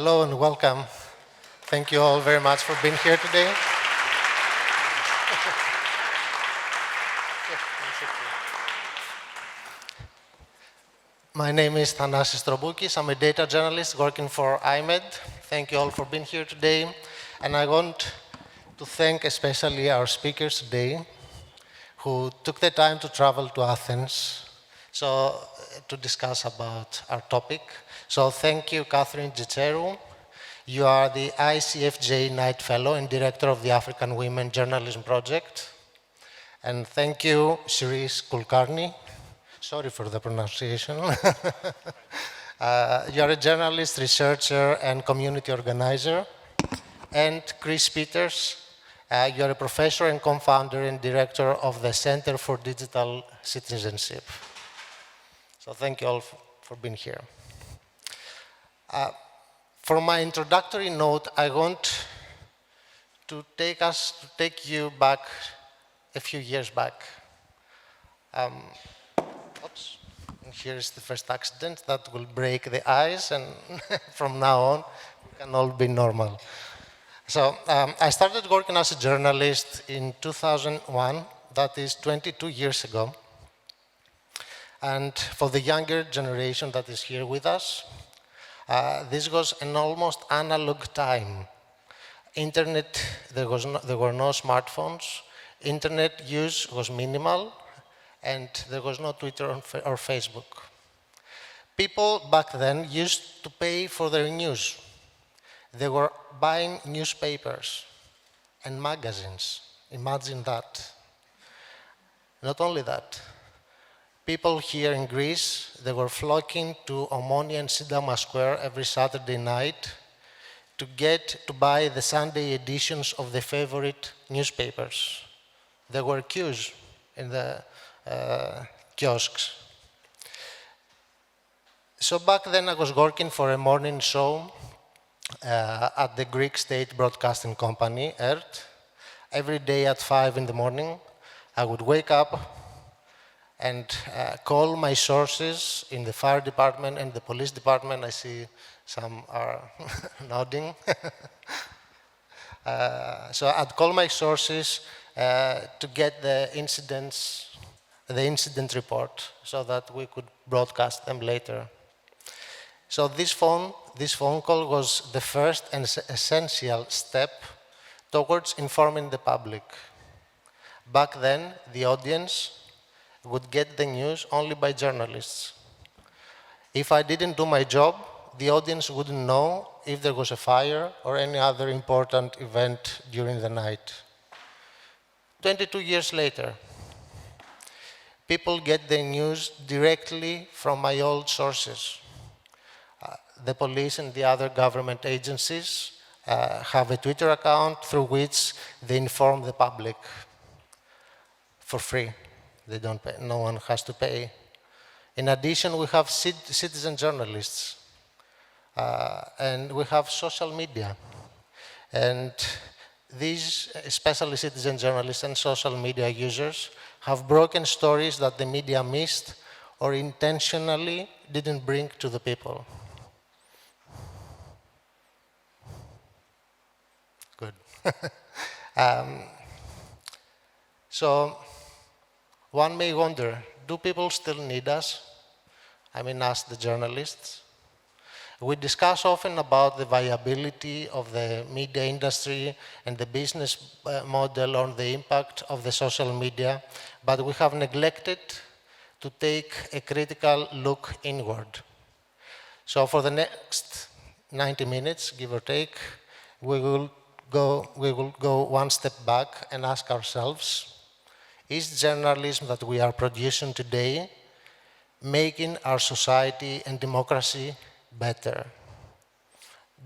Hello and welcome. Thank you all very much for being here today. My name is Thanasis Troboukis. I'm a data journalist working for IMED. Thank you all for being here today. And I want to thank especially our speakers today who took the time to travel to Athens to discuss about our topic. So thank you, Catherine Gicheru. You are the ICFJ Knight Fellow and Director of the African Women Journalism Project. And thank you, Shiris Kulkarni. Sorry for the pronunciation. You're a journalist, researcher, and community organizer. And Chris Peters, you're a professor and co-founder and director of the Center for Digital Citizenship. So thank you all for being here. For my introductory note, I want to take you back a few years back. Oops, and here's the first accident that will break the ice, and from now on, we can all be normal. So I started working as a journalist in 2001, that is 22 years ago. And for the younger generation that is here with us, this was an almost analog time. Internet, there were no smartphones. Internet use was minimal, and there was no Twitter or Facebook. People back then used to pay for their news. They were buying newspapers and magazines. Imagine that. Not only that, people here in Greece, they were flocking to Omonia and Syntagma Square every Saturday night to buy the Sunday editions of their favorite newspapers. There were queues in the kiosks. So back then I was working for a morning show at the Greek State Broadcasting Company, ERT. Every day at 5 in the morning, I would wake up and call my sources in the fire department and the police department. I see some are nodding. So I'd call my sources to get the incident report so that we could broadcast them later. So this phone call was the first and essential step towards informing the public. Back then, the audience would get the news only by journalists. If I didn't do my job, the audience wouldn't know if there was a fire or any other important event during the night. 22 years later, people get their news directly from my old sources. The police and the other government agencies have a Twitter account through which they inform the public for free. They don't pay. No one has to pay. In addition, we have citizen journalists, and we have social media. And these, especially citizen journalists and social media users, have broken stories that the media missed or intentionally didn't bring to the people. Good. So, one may wonder, do people still need us? I mean, us, the journalists. We discuss often about the viability of the media industry and the business model on the impact of the social media, but we have neglected to take a critical look inward. So for the next 90 minutes, give or take, we will go one step back and ask ourselves, is journalism that we are producing today making our society and democracy better?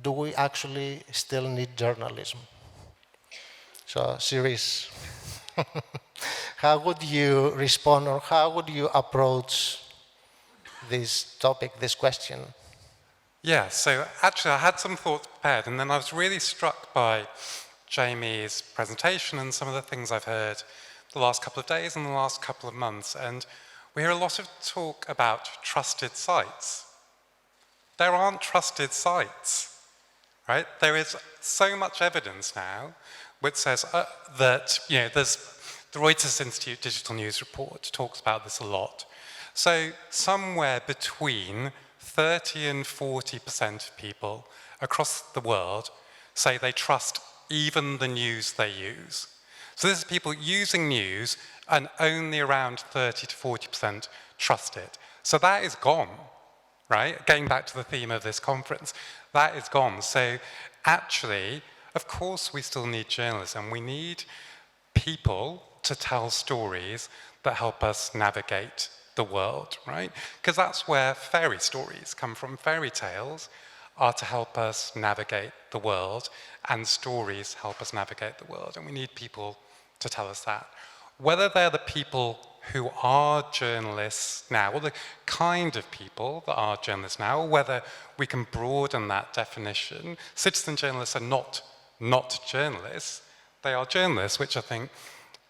Do we actually still need journalism? So, Shiris, how would you respond, or how would you approach this topic, this question? Yeah, so actually I had some thoughts prepared, and then I was really struck by Jamie's presentation and some of the things I've heard the last couple of days and the last couple of months. And we hear a lot of talk about trusted sites. There aren't trusted sites. right? There is so much evidence now which says that, there's the Reuters Institute Digital News Report talks about this a lot. So somewhere between 30 and 40% of people across the world say they trust even the news they use. So this is people using news, and only around 30 to 40% trust it. So that is gone, right? Getting back to the theme of this conference, that is gone. So actually, of course we still need journalism. We need people to tell stories that help us navigate the world, right? Because that's where fairy stories come from. Fairy tales are to help us navigate the world, and stories help us navigate the world, and we need people to tell us that. Whether they're the people who are journalists now, or the kind of people that are journalists now, or whether we can broaden that definition. Citizen journalists are not journalists, they are journalists, which I think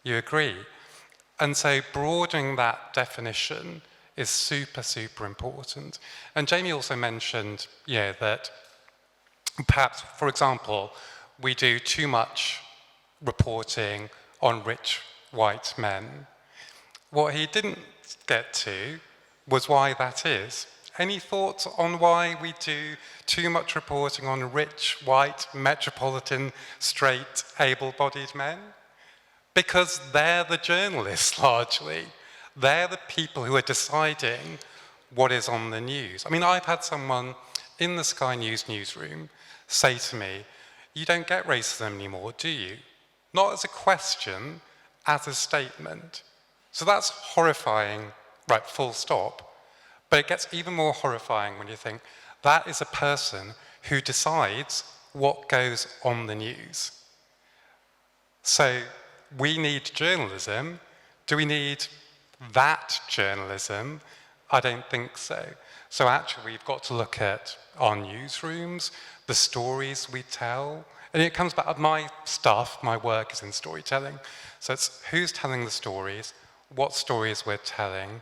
you agree. And so broadening that definition is super, super important. And Jamie also mentioned, that perhaps, for example, we do too much reporting on rich white men. What he didn't get to was why that is. Any thoughts on why we do too much reporting on rich, white, metropolitan, straight, able-bodied men? Because they're the journalists, largely. They're the people who are deciding what is on the news. I mean, I've had someone in the Sky News newsroom say to me, "You don't get racism anymore, do you?" Not as a question, as a statement. So that's horrifying, right, full stop. But it gets even more horrifying when you think that is a person who decides what goes on the news. So we need journalism. Do we need that journalism? I don't think so. So actually we've got to look at our newsrooms, the stories we tell, and it comes back to my stuff, my work is in storytelling. So it's who's telling the stories, what stories we're telling,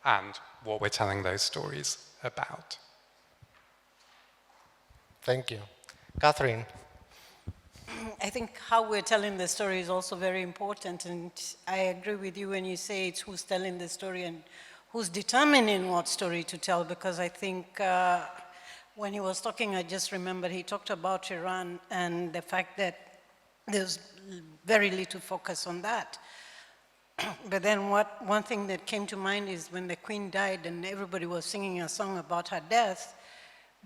and what we're telling those stories about. Thank you. Catherine. I think how we're telling the story is also very important, and I agree with you when you say it's who's telling the story and who's determining what story to tell, because I think when he was talking, I just remembered he talked about Iran and the fact that there's very little focus on that. But then one thing that came to mind is when the Queen died and everybody was singing a song about her death,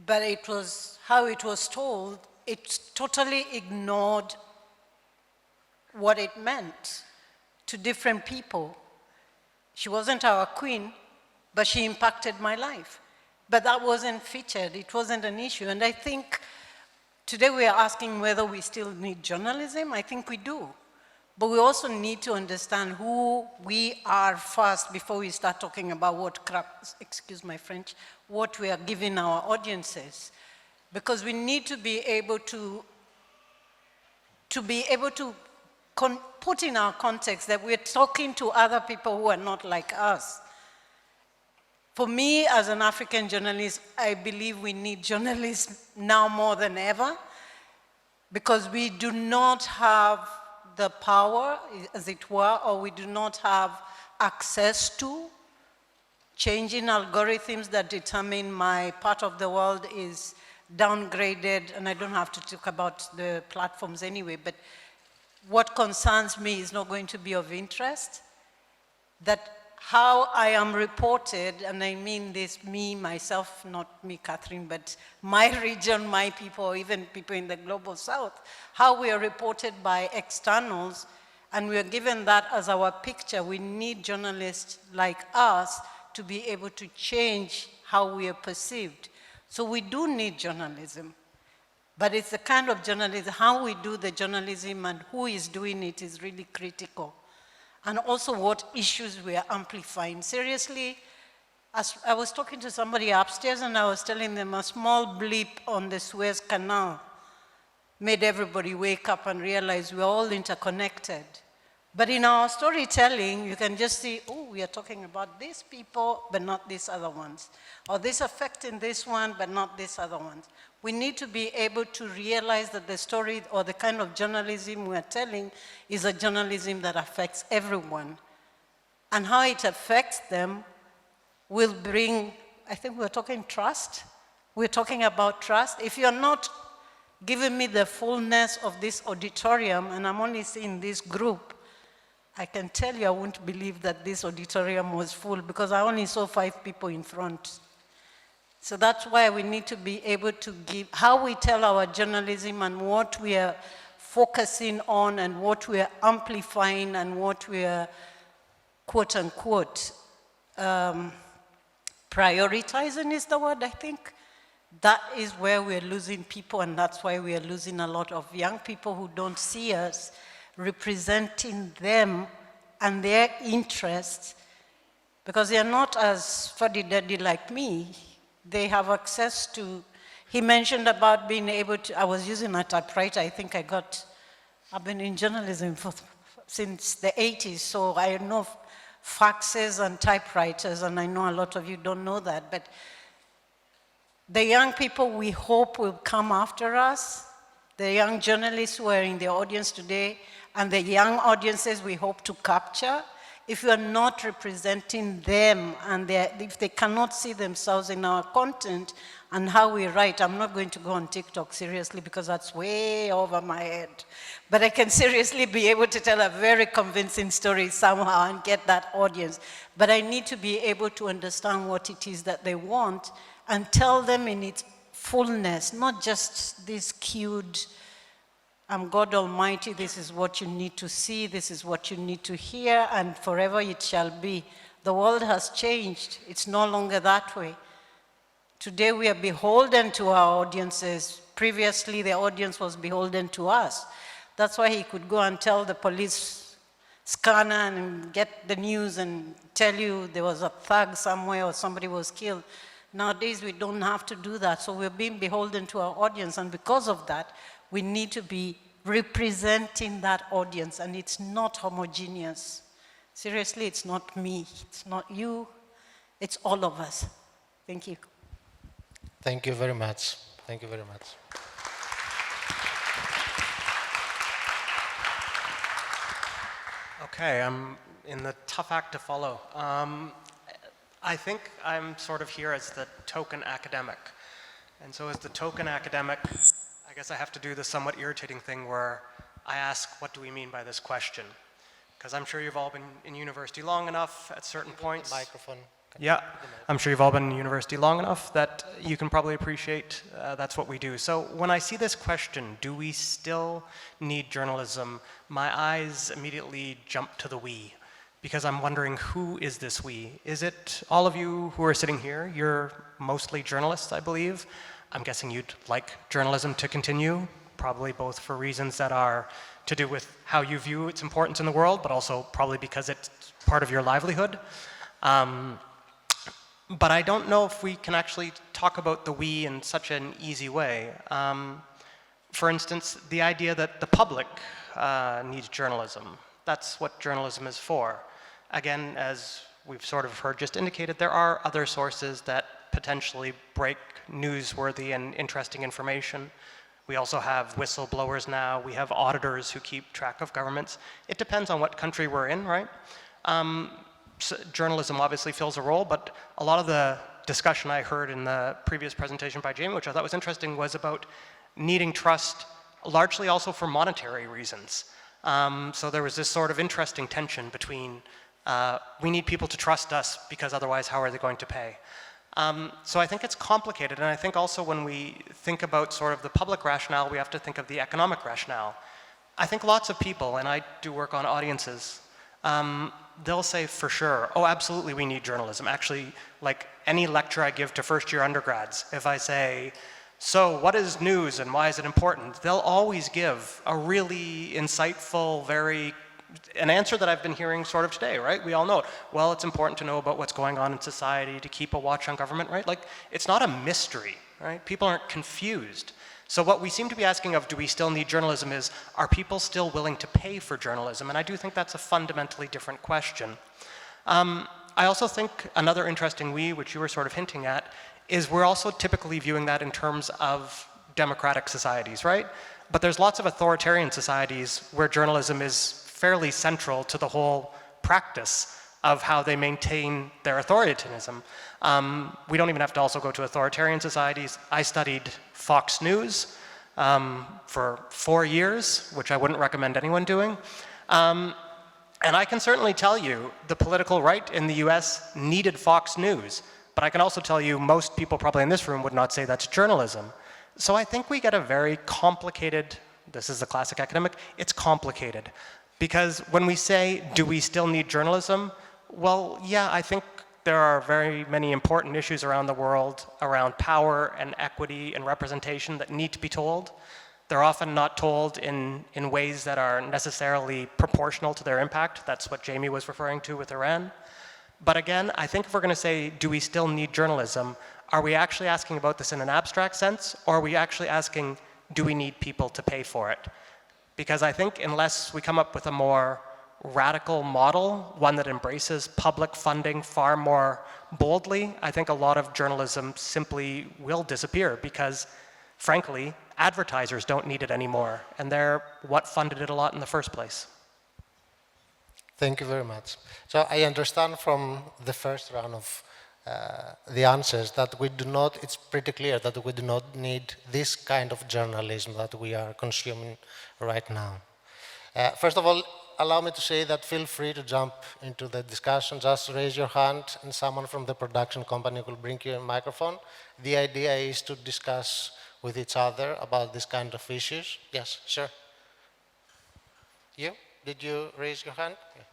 but it was how it was told, it totally ignored what it meant to different people. She wasn't our queen, but she impacted my life. But that wasn't featured, it wasn't an issue. And I think today we are asking whether we still need journalism. I think we do. But we also need to understand who we are first before we start talking about what crap, excuse my French, what we are giving our audiences. Because we need to be able to put in our context that we're talking to other people who are not like us. For me, as an African journalist, I believe we need journalism now more than ever, because we do not have the power, as it were, or we do not have access to changing algorithms that determine my part of the world is downgraded, and I don't have to talk about the platforms anyway, but what concerns me is not going to be of interest. That how I am reported, and I mean this, me, myself, not me, Catherine, but my region, my people, even people in the global south, how we are reported by externals, and we are given that as our picture. We need journalists like us to be able to change how we are perceived. So we do need journalism, but it's the kind of journalism, how we do the journalism and who is doing it is really critical. And also what issues we are amplifying. Seriously, as I was talking to somebody upstairs and I was telling them a small blip on the Suez Canal made everybody wake up and realize we're all interconnected. But in our storytelling, you can just see, oh, we are talking about these people, but not these other ones. Or this affecting this one, but not these other ones. We need to be able to realize that the story or the kind of journalism we are telling is a journalism that affects everyone. And how it affects them will bring, I think we're talking trust. We're talking about trust. If you're not giving me the fullness of this auditorium, and I'm only seeing this group, I can tell you I wouldn't believe that this auditorium was full because I only saw 5 people in front. So that's why we need to be able to give, how we tell our journalism and what we are focusing on and what we are amplifying and what we are, quote unquote, prioritizing is the word, I think. That is where we're losing people, and that's why we are losing a lot of young people who don't see us representing them and their interests, because they are not as fuddy-duddy like me. They have access to, he mentioned about being able to, I was using a typewriter, I've been in journalism since the 80s, so I know faxes and typewriters, and I know a lot of you don't know that, but the young people we hope will come after us, the young journalists who are in the audience today, and the young audiences we hope to capture, if we are not representing them and if they cannot see themselves in our content and how we write, I'm not going to go on TikTok seriously because that's way over my head. But I can seriously be able to tell a very convincing story somehow and get that audience. But I need to be able to understand what it is that they want and tell them in its fullness, not just this cued, I'm God Almighty, this is what you need to see, this is what you need to hear, and forever it shall be. The world has changed. It's no longer that way. Today we are beholden to our audiences. Previously the audience was beholden to us. That's why he could go and tell the police scanner and get the news and tell you there was a thug somewhere or somebody was killed. Nowadays we don't have to do that, so we're being beholden to our audience, and because of that, we need to be representing that audience, and it's not homogeneous. Seriously, it's not me, it's not you, it's all of us. Thank you. Thank you very much. Thank you very much. Okay, I'm in the tough act to follow. I think I'm sort of here as the token academic. And so as the token academic, I guess I have to do the somewhat irritating thing where I ask, what do we mean by this question? Because I'm sure you've all been in university long enough at certain points. Microphone. Yeah, I'm sure you've all been in university long enough that you can probably appreciate that's what we do. So when I see this question, do we still need journalism? My eyes immediately jump to the we, because I'm wondering, who is this we? Is it all of you who are sitting here? You're mostly journalists, I believe. I'm guessing you'd like journalism to continue, probably both for reasons that are to do with how you view its importance in the world, but also probably because it's part of your livelihood. But I don't know if we can actually talk about the we in such an easy way. For instance, the idea that the public needs journalism. That's what journalism is for. Again, as we've sort of heard just indicated, there are other sources that potentially break newsworthy and interesting information. We also have whistleblowers now. We have auditors who keep track of governments. It depends on what country we're in, right? So journalism obviously fills a role, but a lot of the discussion I heard in the previous presentation by Jamie, which I thought was interesting, was about needing trust largely also for monetary reasons. So there was this sort of interesting tension between we need people to trust us because otherwise how are they going to pay? So I think it's complicated, and I think also when we think about sort of the public rationale, we have to think of the economic rationale. I think lots of people, and I do work on audiences, they'll say for sure, oh, absolutely we need journalism. Actually, like any lecture I give to first-year undergrads, if I say, so what is news and why is it important? They'll always give a really insightful, an answer that I've been hearing sort of today, right? We all know it. Well, it's important to know about what's going on in society, to keep a watch on government, right? Like, it's not a mystery, right? People aren't confused. So what we seem to be asking of, do we still need journalism, is, are people still willing to pay for journalism? And I do think that's a fundamentally different question. I also think another interesting which you were sort of hinting at, is we're also typically viewing that in terms of democratic societies, right? But there's lots of authoritarian societies where journalism is fairly central to the whole practice of how they maintain their authoritarianism. We don't even have to also go to authoritarian societies. I studied Fox News for 4 years, which I wouldn't recommend anyone doing. And I can certainly tell you the political right in the US needed Fox News, but I can also tell you most people probably in this room would not say that's journalism. So I think we get a very complicated, this is the classic academic, it's complicated. Because when we say, do we still need journalism? Well, yeah, I think there are very many important issues around the world around power and equity and representation that need to be told. They're often not told in ways that are necessarily proportional to their impact. That's what Jamie was referring to with Iran. But again, I think if we're going to say, do we still need journalism, are we actually asking about this in an abstract sense, or are we actually asking, do we need people to pay for it? Because I think unless we come up with a more radical model, one that embraces public funding far more boldly, I think a lot of journalism simply will disappear because, frankly, advertisers don't need it anymore, and they're what funded it a lot in the first place. Thank you very much. So I understand from the first round of the answers that we do not, it's pretty clear that we do not need this kind of journalism that we are consuming right now. First of all, allow me to say that feel free to jump into the discussion, just raise your hand and someone from the production company will bring you a microphone. The idea is to discuss with each other about this kind of issues. Yes, sure. You? Did you raise your hand? Yeah.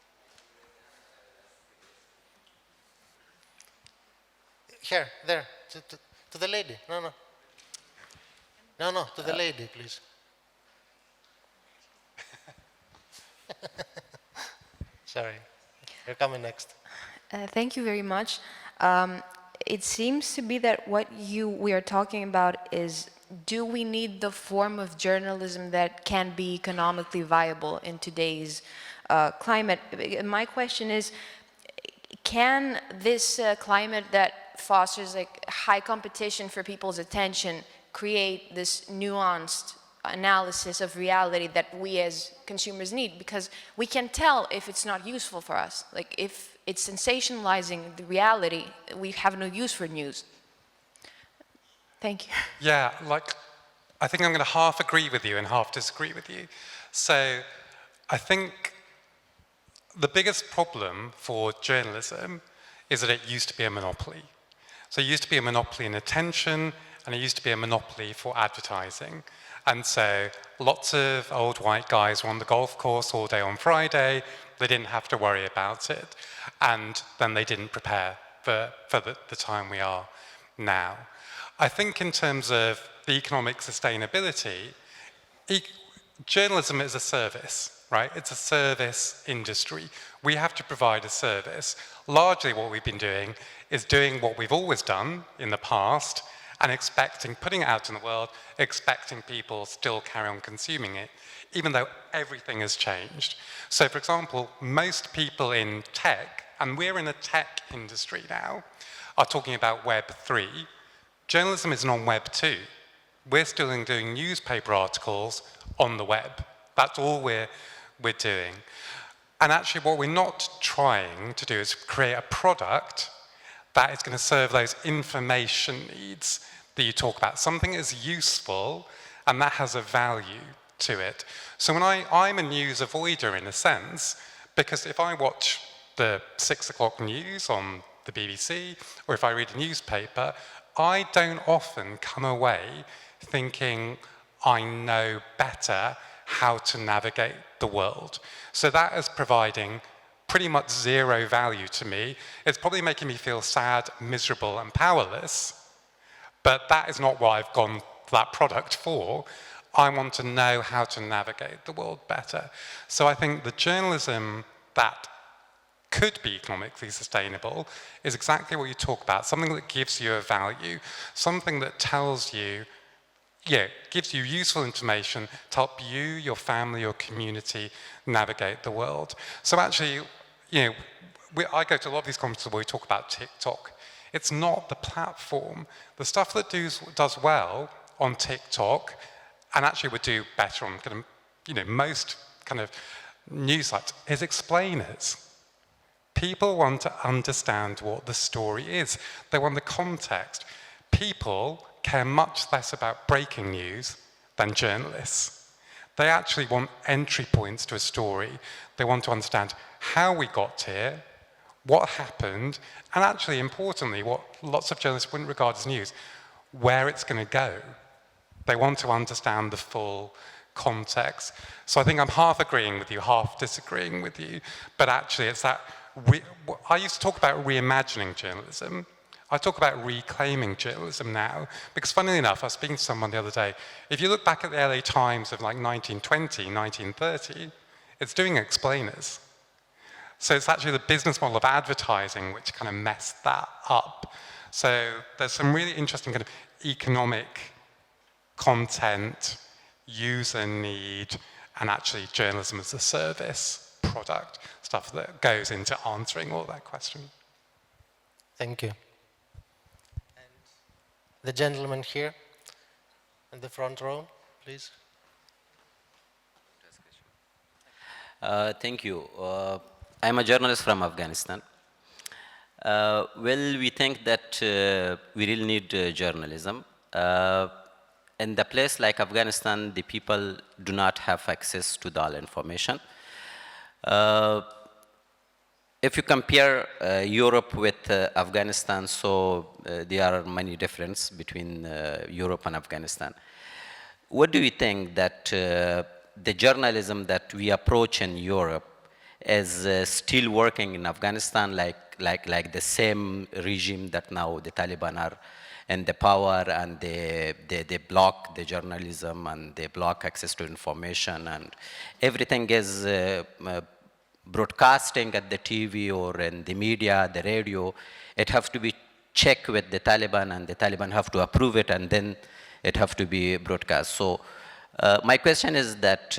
Here, there, to the lady. No, to the lady, please. Sorry, you're coming next. Thank you very much. It seems to be that what we are talking about is, do we need the form of journalism that can be economically viable in today's climate? My question is, can this climate that fosters like high competition for people's attention create this nuanced analysis of reality that we as consumers need? Because we can tell if it's not useful for us. Like if it's sensationalizing the reality, we have no use for news. Thank you. Yeah, like, I think I'm going to half agree with you and half disagree with you. So I think the biggest problem for journalism is that it used to be a monopoly. So it used to be a monopoly in attention, and it used to be a monopoly for advertising. And so lots of old white guys were on the golf course all day on Friday. They didn't have to worry about it. And then they didn't prepare for the time we are now. I think in terms of the economic sustainability, journalism is a service, right? It's a service industry. We have to provide a service. Largely what we've been doing is doing what we've always done in the past and putting it out in the world, expecting people still carry on consuming it, even though everything has changed. So for example, most people in tech, and we're in a tech industry now, are talking about Web 3. Journalism isn't on Web 2. We're still doing newspaper articles on the web. That's all we're doing. And actually what we're not trying to do is create a product that is going to serve those information needs that you talk about. Something is useful and that has a value to it. So when I'm a news avoider in a sense, because if I watch the 6 o'clock news on the BBC, or if I read a newspaper, I don't often come away thinking I know better how to navigate the world. So that is providing pretty much zero value to me. It's probably making me feel sad, miserable, and powerless, but that is not what I've gone that product for. I want to know how to navigate the world better. So I think the journalism that could be economically sustainable is exactly what you talk about, something that gives you a value, something that tells you gives you useful information to help you, your family, your community navigate the world. So actually, I go to a lot of these conferences where we talk about TikTok. It's not the platform. The stuff that does well on TikTok, and actually would do better on kind of, most kind of news sites, is explainers. People want to understand what the story is. They want the context. People care much less about breaking news than journalists. They actually want entry points to a story. They want to understand how we got here, what happened, and actually, importantly, what lots of journalists wouldn't regard as news, where it's going to go. They want to understand the full context. So I think I'm half agreeing with you, half disagreeing with you, but actually it's that, I used to talk about reimagining journalism. I talk about reclaiming journalism now, because funnily enough, I was speaking to someone the other day, if you look back at the LA Times of like 1920, 1930, it's doing explainers. So it's actually the business model of advertising which kind of messed that up. So there's some really interesting kind of economic content, user need, and actually journalism as a service product, stuff that goes into answering all that question. Thank you. And the gentleman here in the front row, please. Thank you. I'm a journalist from Afghanistan. Well, we think that we really need journalism. In the place like Afghanistan, the people do not have access to all information. If you compare Europe with Afghanistan, so there are many differences between Europe and Afghanistan. What do you think that the journalism that we approach in Europe is still working in Afghanistan, like the same regime that now the Taliban are in the power, and they block the journalism and they block access to information, and everything is broadcasting at the TV or in the media, the radio. It has to be checked with the Taliban, and the Taliban have to approve it, and then it have to be broadcast. So my question is that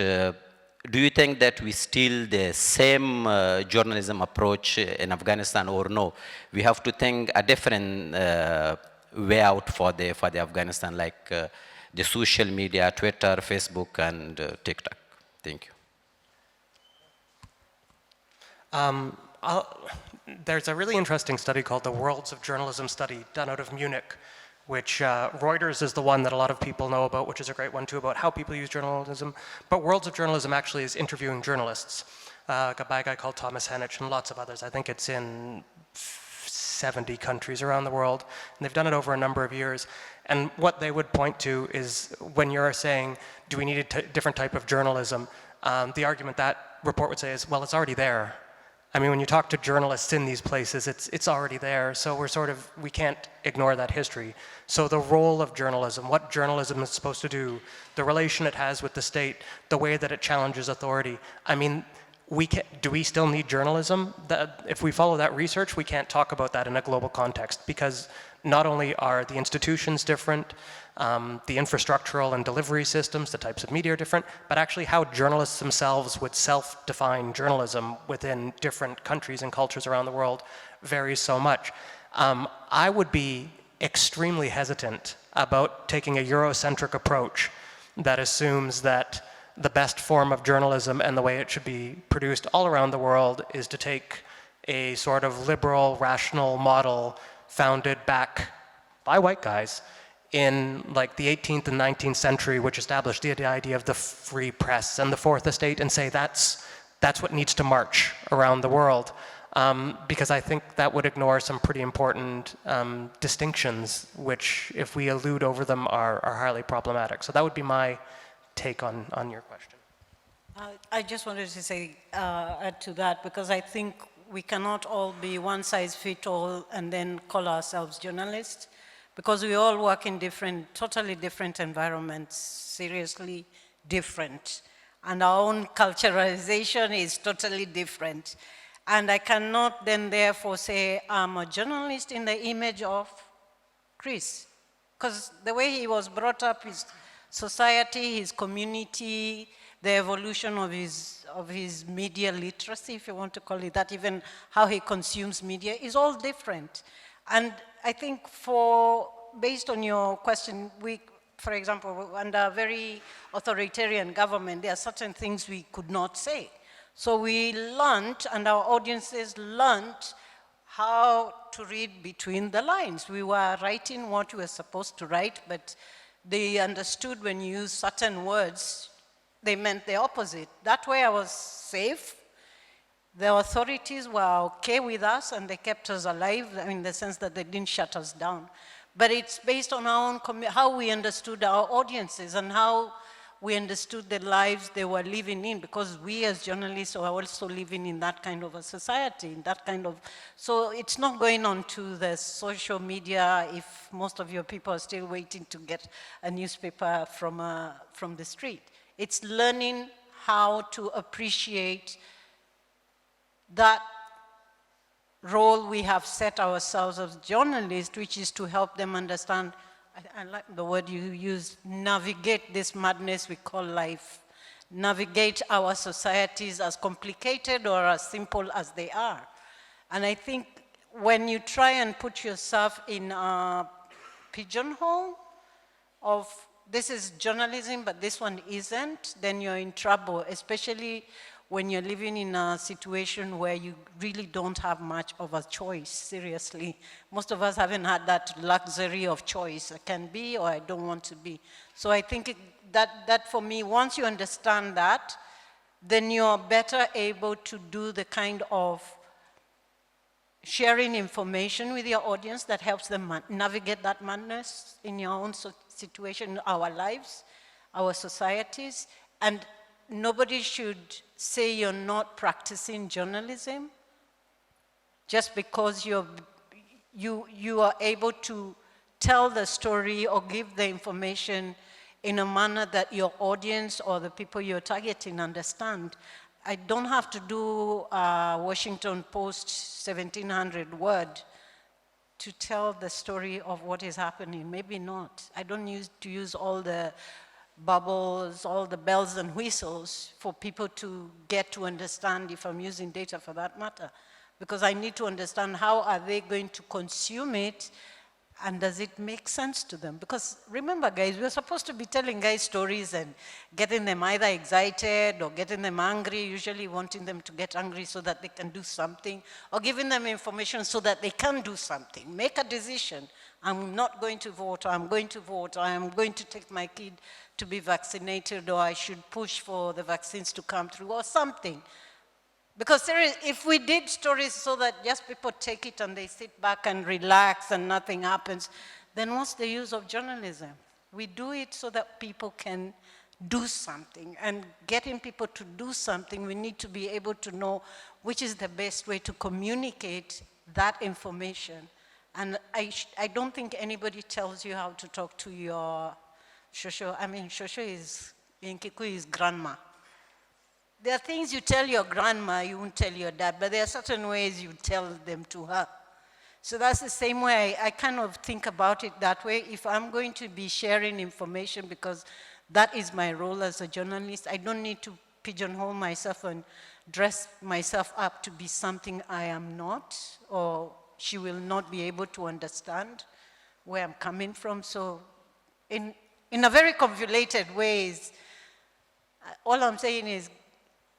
do you think that we still the same journalism approach in Afghanistan, or no? We have to think a different way out for the Afghanistan, like the social media, Twitter, Facebook, and TikTok. Thank you. There's a really interesting study called the Worlds of Journalism study done out of Munich, which Reuters is the one that a lot of people know about, which is a great one too, about how people use journalism. But Worlds of Journalism actually is interviewing journalists, by a guy called Thomas Henich and lots of others. I think it's in 70 countries around the world, and they've done it over a number of years. And what they would point to is, when you're saying, do we need a different type of journalism, the argument that report would say is, well, it's already there. I mean, when you talk to journalists in these places, it's already there. So we can't ignore that history. So the role of journalism, what journalism is supposed to do, the relation it has with the state, the way that it challenges authority. I mean, do we still need journalism? If we follow that research, we can't talk about that in a global context, because not only are the institutions different, the infrastructural and delivery systems, the types of media are different, but actually how journalists themselves would self-define journalism within different countries and cultures around the world varies so much. I would be extremely hesitant about taking a Eurocentric approach that assumes that the best form of journalism and the way it should be produced all around the world is to take a sort of liberal, rational model founded back by white guys in like the 18th and 19th century, which established the idea of the free press and the fourth estate, and say that's what needs to march around the world. Because I think that would ignore some pretty important distinctions, which, if we elude over them, are highly problematic. So that would be my take on your question. I just wanted to say, add to that, because I think we cannot all be one size fits all and then call ourselves journalists, because we all work in totally different environments, seriously different. And our own culturalization is totally different. And I cannot then therefore say I'm a journalist in the image of Chris, because the way he was brought up is society, his community, the evolution of his media literacy, if you want to call it that, even how he consumes media, is all different. And I think based on your question, for example, under a very authoritarian government, there are certain things we could not say. So we learned, and our audiences learned, how to read between the lines. We were writing what we were supposed to write, but they understood when you use certain words, they meant the opposite. That way I was safe. The authorities were okay with us, and they kept us alive in the sense that they didn't shut us down. But it's based on our own how we understood our audiences and how we understood the lives they were living in, because we as journalists are also living in that kind of a society, in that kind of, so it's not going on to the social media if most of your people are still waiting to get a newspaper from the street. It's learning how to appreciate that role we have set ourselves as journalists, which is to help them understand, I like the word you use, navigate this madness we call life, navigate our societies as complicated or as simple as they are. And I think when you try and put yourself in a pigeonhole of this is journalism, but this one isn't, then you're in trouble, especially when you're living in a situation where you really don't have much of a choice, seriously. Most of us haven't had that luxury of choice. I can be or I don't want to be. So I think that for me, once you understand that, then you're better able to do the kind of sharing information with your audience that helps them navigate that madness in your own situation, our lives, our societies. And nobody should say you're not practicing journalism just because you are able to tell the story or give the information in a manner that your audience or the people you're targeting understand. I don't have to do a Washington Post 1700 word to tell the story of what is happening. Maybe not. I don't need to use all the bubbles, all the bells and whistles for people to get to understand, if I'm using data for that matter. Because I need to understand how are they going to consume it, and does it make sense to them? Because remember, guys, we're supposed to be telling guys stories and getting them either excited or getting them angry, usually wanting them to get angry so that they can do something, or giving them information so that they can do something. Make a decision. I'm not going to vote, or I'm going to vote, or I'm going to take my kid to be vaccinated, or I should push for the vaccines to come through, or something. Because if we did stories so that just people take it and they sit back and relax and nothing happens, then what's the use of journalism? We do it so that people can do something. And getting people to do something, we need to be able to know which is the best way to communicate that information. And I don't think anybody tells you how to talk to your shosho. I mean, shosho is, in Kikuyu, is grandma. There are things you tell your grandma, you won't tell your dad, but there are certain ways you tell them to her. So that's the same way I kind of think about it that way. If I'm going to be sharing information, because that is my role as a journalist, I don't need to pigeonhole myself and dress myself up to be something I am not, or she will not be able to understand where I'm coming from. So in a very convoluted ways, all I'm saying is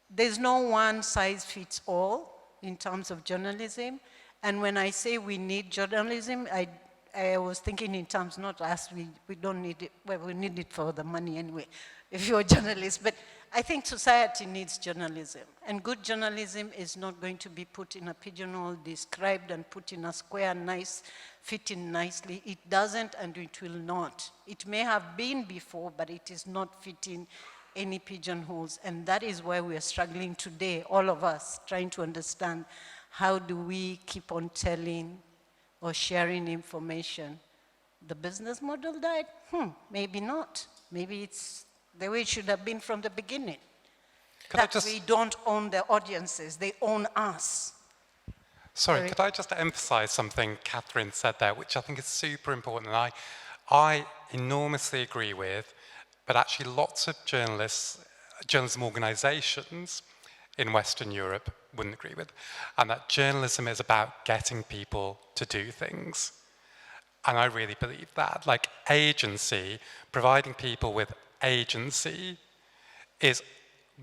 there's no one size fits all in terms of journalism. And when I say we need journalism, I was thinking in terms not us, we don't need it, well, we need it for the money anyway, if you're a journalist. But I think society needs journalism. And good journalism is not going to be put in a pigeonhole, described and put in a square, nice, fitting nicely. It doesn't, and it will not. It may have been before, but it is not fitting any pigeonholes. And that is why we are struggling today, all of us, trying to understand how do we keep on telling or sharing information. The business model died? Maybe not. Maybe it's the way it should have been from the beginning. We don't own the audiences, they own us. Sorry, could I just emphasize something Catherine said there, which I think is super important, and I enormously agree with. but actually lots of journalism organizations in Western Europe wouldn't agree with, and that journalism is about getting people to do things. And I really believe that. Like agency, providing people with agency is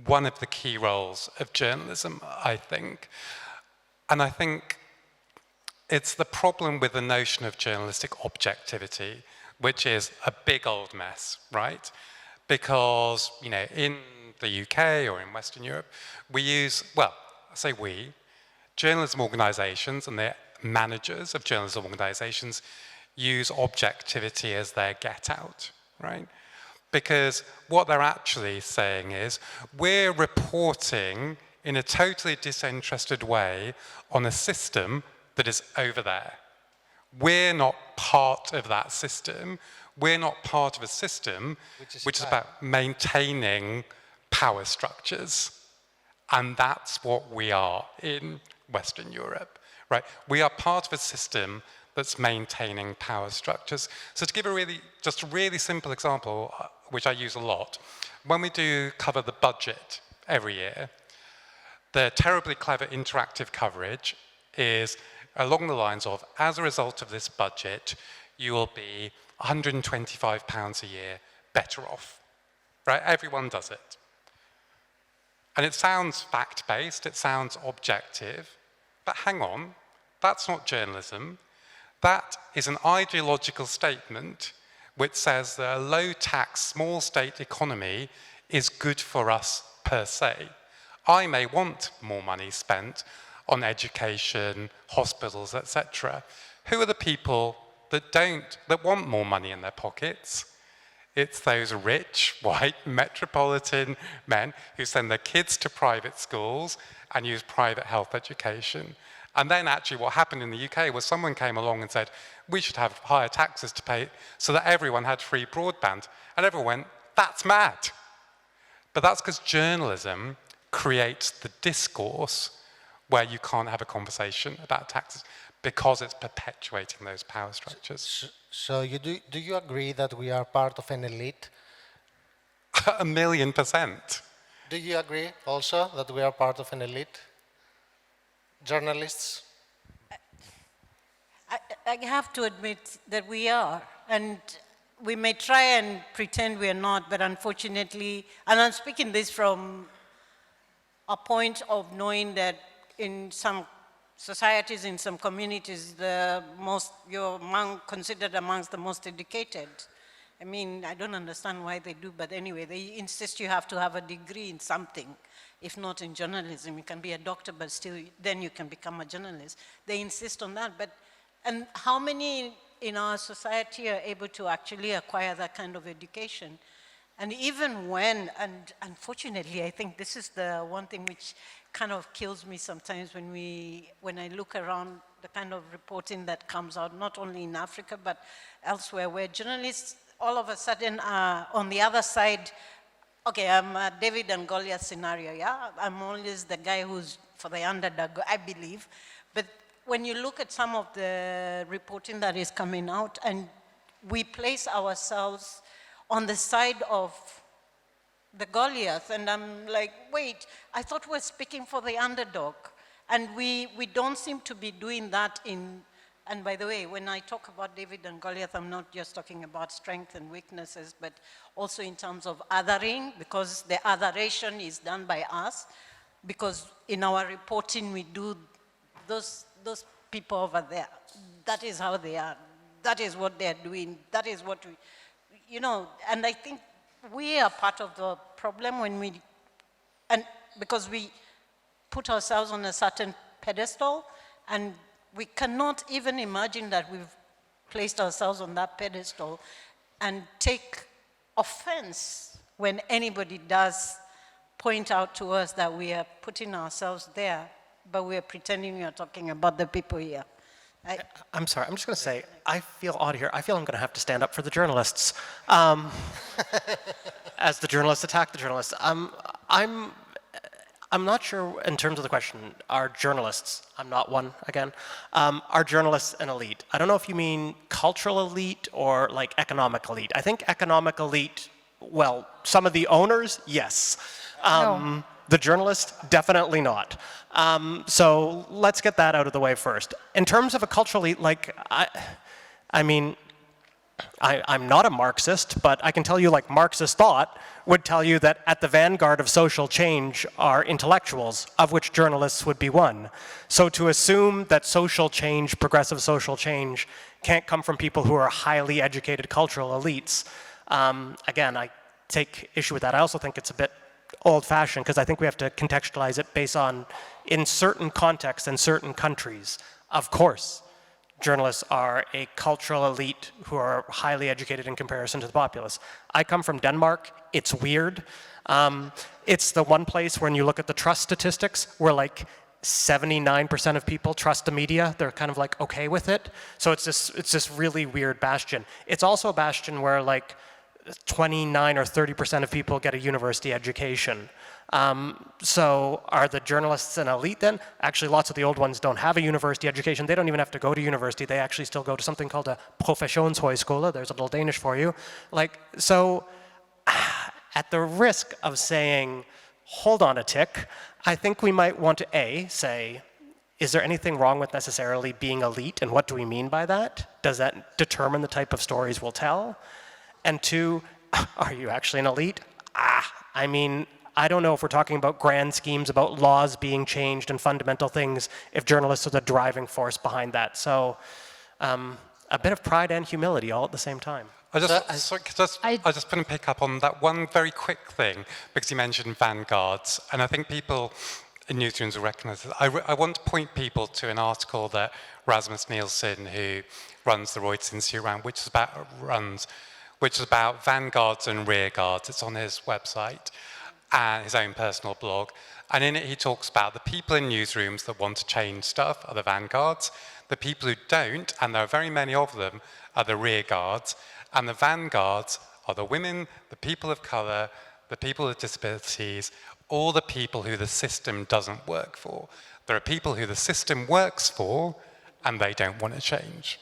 one of the key roles of journalism, I think. And I think it's the problem with the notion of journalistic objectivity, which is a big old mess, right? Because, you know, in the UK or in Western Europe, we use, well, I say we, journalism organizations and the managers of journalism organizations use objectivity as their get out, right? Because what they're actually saying is, we're reporting in a totally disinterested way on a system that is over there. We're not part of that system. We're not part of a system which is about maintaining power structures. And that's what we are in Western Europe, right? We are part of a system that's maintaining power structures. So to give just a really simple example, which I use a lot, when we do cover the budget every year, the terribly clever interactive coverage is along the lines of, as a result of this budget, you will be £125 a year better off, right? Everyone does it. And it sounds fact-based, it sounds objective, but hang on, that's not journalism. That is an ideological statement which says that a low-tax, small-state economy is good for us per se. I may want more money spent on education, hospitals, etc. Who are the people that want more money in their pockets? It's those rich, white, metropolitan men who send their kids to private schools and use private health education. And then actually what happened in the UK was someone came along and said, we should have higher taxes to pay so that everyone had free broadband. And everyone went, that's mad. But that's because journalism creates the discourse where you can't have a conversation about taxes because it's perpetuating those power structures. So do you agree that we are part of an elite? 1,000,000%. Do you agree also that we are part of an elite? Journalists? I have to admit that we are, and we may try and pretend we are not, but unfortunately, and I'm speaking this from a point of knowing that in some societies, in some communities, you're considered amongst the most educated. I mean, I don't understand why they do, but anyway, they insist you have to have a degree in something. If not in journalism, you can be a doctor, but still, then you can become a journalist. They insist on that, and how many in our society are able to actually acquire that kind of education? And even when, and unfortunately, I think this is the one thing which kind of kills me sometimes when I look around the kind of reporting that comes out, not only in Africa, but elsewhere, where journalists all of a sudden are on the other side. Okay, I'm a David and Goliath scenario, yeah? I'm always the guy who's for the underdog, I believe. But when you look at some of the reporting that is coming out, and we place ourselves on the side of the Goliath, and I'm like, wait, I thought we're speaking for the underdog. And we don't seem to be doing that and by the way, when I talk about David and Goliath, I'm not just talking about strength and weaknesses, but also in terms of othering, because the otheration is done by us, because in our reporting we do those people over there. That is how they are. That is what they're doing. That is what we, and I think we are part of the problem because we put ourselves on a certain pedestal, and we cannot even imagine that we've placed ourselves on that pedestal and take offense when anybody does point out to us that we are putting ourselves there, but we are pretending we are talking about the people here. I'm sorry, I'm just going to say, I feel odd here. I feel I'm going to have to stand up for the journalists. As the journalists attack the journalists. I'm not sure in terms of the question, are journalists, I'm not one again, are journalists an elite? I don't know if you mean cultural elite or like economic elite. I think economic elite Well, some of the owners, yes. No. The journalists, definitely not. So let's get that out of the way first. In terms of a cultural elite, like, I'm not a Marxist, but I can tell you, like, Marxist thought would tell you that at the vanguard of social change are intellectuals, of which journalists would be one. So to assume that social change, progressive social change, can't come from people who are highly educated cultural elites, again, I take issue with that. I also think it's a bit old-fashioned, because I think we have to contextualize it based on, in certain contexts and certain countries, of course, journalists are a cultural elite who are highly educated in comparison to the populace. I come from Denmark. It's weird. It's the one place when you look at the trust statistics where like 79% of people trust the media. They're kind of like okay with it. So it's this really weird bastion. It's also a bastion where like 29 or 30% of people get a university education. So are the journalists an elite then? Actually, lots of the old ones don't have a university education. They don't even have to go to university. They actually still go to something called a professionshøjskole. There's a little Danish for you. Like, so at the risk of saying, hold on a tick, I think we might want to say, is there anything wrong with necessarily being elite, and what do we mean by that? Does that determine the type of stories we'll tell? And two, are you actually an elite? I mean, I don't know if we're talking about grand schemes about laws being changed and fundamental things, if journalists are the driving force behind that. So a bit of pride and humility all at the same time. I just want to pick up on that one very quick thing, because you mentioned vanguards, and I think people in newsrooms will recognize this. I want to point people to an article that Rasmus Nielsen, who runs the Reuters Institute, which is about vanguards and rearguards. It's on his website and his own personal blog. And in it, he talks about the people in newsrooms that want to change stuff are the vanguards. The people who don't, and there are very many of them, are the rearguards. And the vanguards are the women, the people of color, the people with disabilities, all the people who the system doesn't work for. There are people who the system works for, and they don't want to change.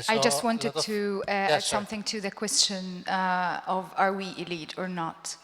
I just wanted to add something to the question of are we elite or not?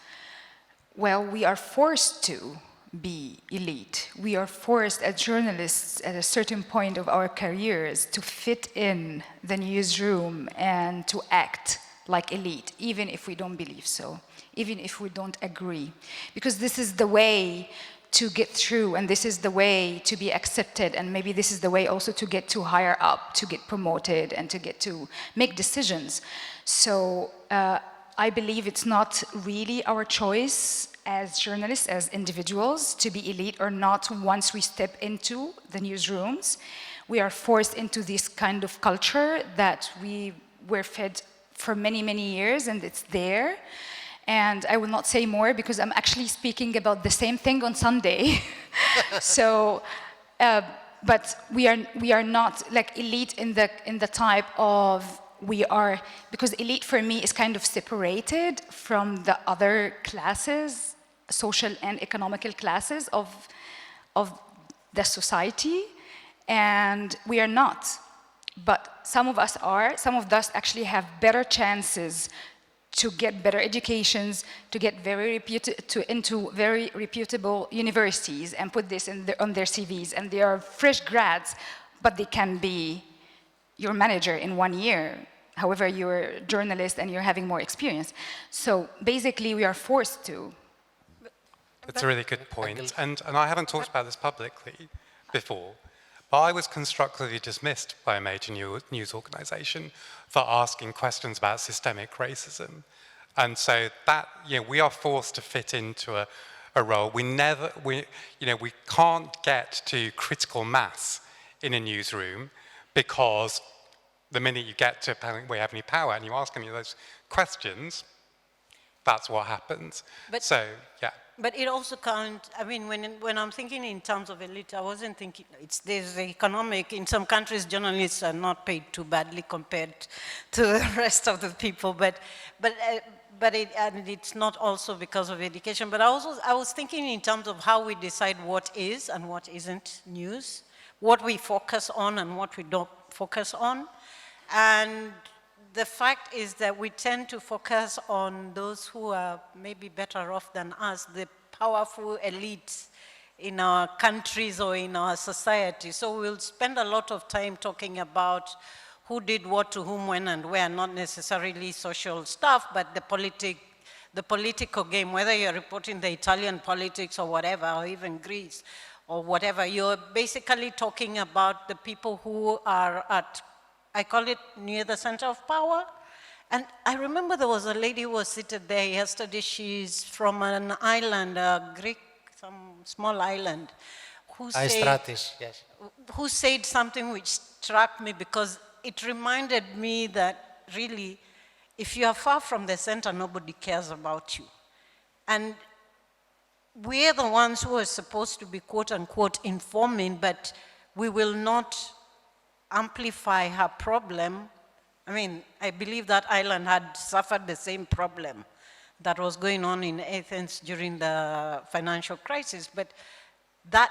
Well, we are forced to be elite. We are forced as journalists at a certain point of our careers to fit in the newsroom and to act like elite, even if we don't believe so, even if we don't agree. Because this is the way to get through, and this is the way to be accepted, and maybe this is the way also to get to higher up, to get promoted, and to get to make decisions. So I believe it's not really our choice as journalists, as individuals, to be elite or not once we step into the newsrooms. We are forced into this kind of culture that we were fed for many, many years, and it's there. And I will not say more because I'm actually speaking about the same thing on Sunday. So, but we are not like elite in the type of we are, because elite for me is kind of separated from the other classes, social and economical classes of the society, and we are not. But some of us are. Some of us actually have better chances to get better educations, to get into very reputable universities and put this on their CVs. And they are fresh grads, but they can be your manager in 1 year. However, you're a journalist and you're having more experience. So basically, we are forced to. It's a really good point. And I haven't talked about this publicly before, but I was constructively dismissed by a major news organization for asking questions about systemic racism. And so that, we are forced to fit into a role. We can't get to critical mass in a newsroom, because the minute you get to a point where you have any power and you ask any of those questions, that's what happens. But it also can't, I mean, when I'm thinking in terms of elite, I wasn't thinking, there's economic, in some countries journalists are not paid too badly compared to the rest of the people, but it's not also because of education. But I was thinking in terms of how we decide what is and what isn't news, what we focus on and what we don't focus on. And the fact is that we tend to focus on those who are maybe better off than us, the powerful elites in our countries or in our society. So we'll spend a lot of time talking about who did what to whom, when, and where, not necessarily social stuff, but the political game, whether you're reporting the Italian politics or whatever, or even Greece or whatever, you're basically talking about the people who are at, I call it near the center of power. And I remember there was a lady who was seated there yesterday. She's from an island, a Greek, some small island, who yes. Who said something which struck me, because it reminded me that really, if you are far from the center, nobody cares about you. And we're the ones who are supposed to be, quote unquote, informing, but we will not amplify her problem. I mean, I believe that island had suffered the same problem that was going on in Athens during the financial crisis, but that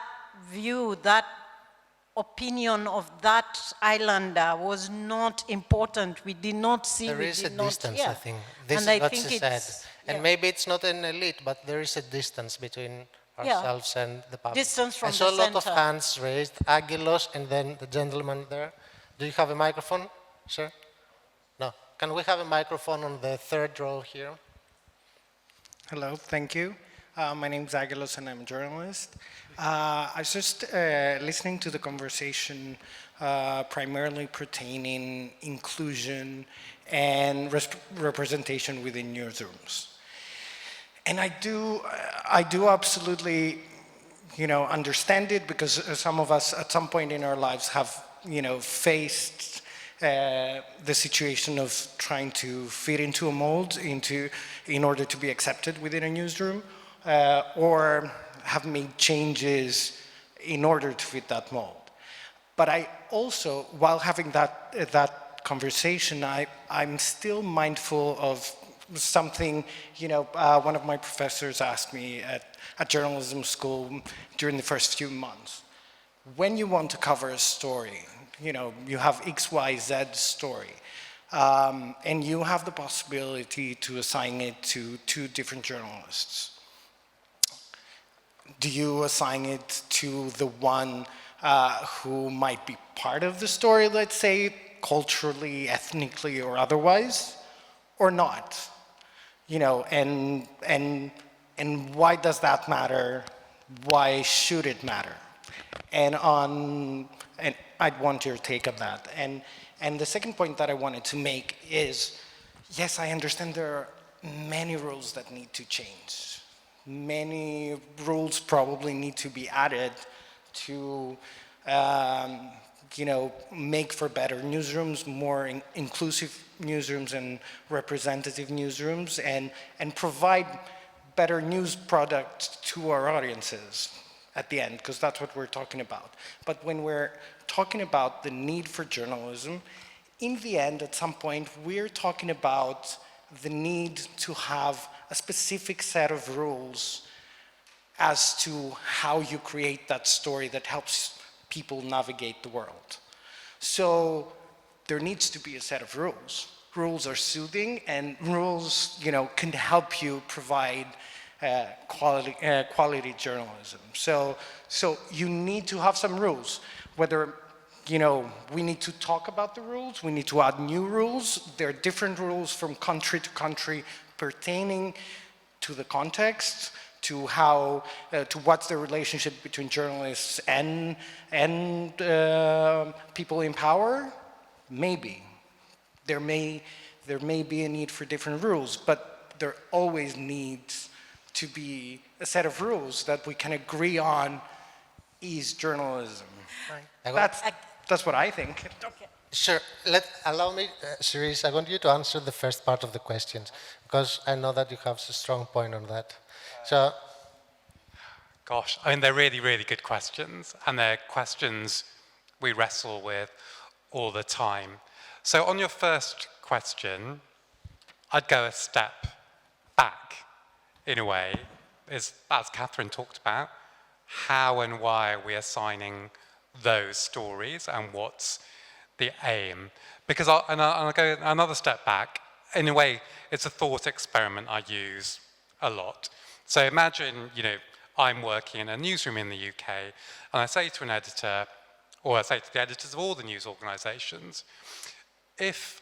view, that opinion of that islander was not important. We did not see. There is a distance, I think. This and is what she said. And yeah. maybe it's not an elite, but there is a distance between ourselves and the public. Distance from I saw the a lot of center. hands raised. Agilos, and then the gentleman there. Do you have a microphone, sir? No. Can we have a microphone on the third row here? Hello, thank you. My name is Agilos and I'm a journalist. I was just listening to the conversation primarily pertaining inclusion and representation within newsrooms. And I do absolutely, understand it, because some of us at some point in our lives have, faced the situation of trying to fit into a mold in order to be accepted within a newsroom, or have made changes in order to fit that mold. But I also, while having that conversation, I'm still mindful of something, one of my professors asked me at journalism school during the first few months. When you want to cover a story, you have X, Y, Z story, and you have the possibility to assign it to 2 different journalists. Do you assign it to the one who might be part of the story, let's say, culturally, ethnically, or otherwise, or not? And why does that matter? Why should it matter? And I'd want your take on that. And the second point that I wanted to make is, yes, I understand there are many rules that need to change. Many rules probably need to be added to, make for better newsrooms, more inclusive newsrooms and representative newsrooms, and provide better news product to our audiences at the end, because that's what we're talking about. But when we're talking about the need for journalism, in the end, at some point, we're talking about the need to have a specific set of rules as to how you create that story that helps people navigate the world. So there needs to be a set of rules. Rules are soothing, and rules, can help you provide quality journalism. So you need to have some rules. Whether, we need to talk about the rules, we need to add new rules. There are different rules from country to country pertaining to the context, to how, to what's the relationship between journalists and people in power. Maybe there may be a need for different rules, but there always needs to be a set of rules that we can agree on is journalism. Right. That's what I think. Okay. Sure. Allow me, Cerise, I want you to answer the first part of the questions, because I know that you have a strong point on that. So, gosh, I mean, they're really, really good questions, and they're questions we wrestle with all the time. So on your first question, I'd go a step back, in a way, as Catherine talked about, how and why are we assigning those stories, and what's the aim. Because I'll go another step back. In a way, it's a thought experiment I use a lot. So imagine, I'm working in a newsroom in the UK, and I say to an editor, or I say to the editors of all the news organisations, if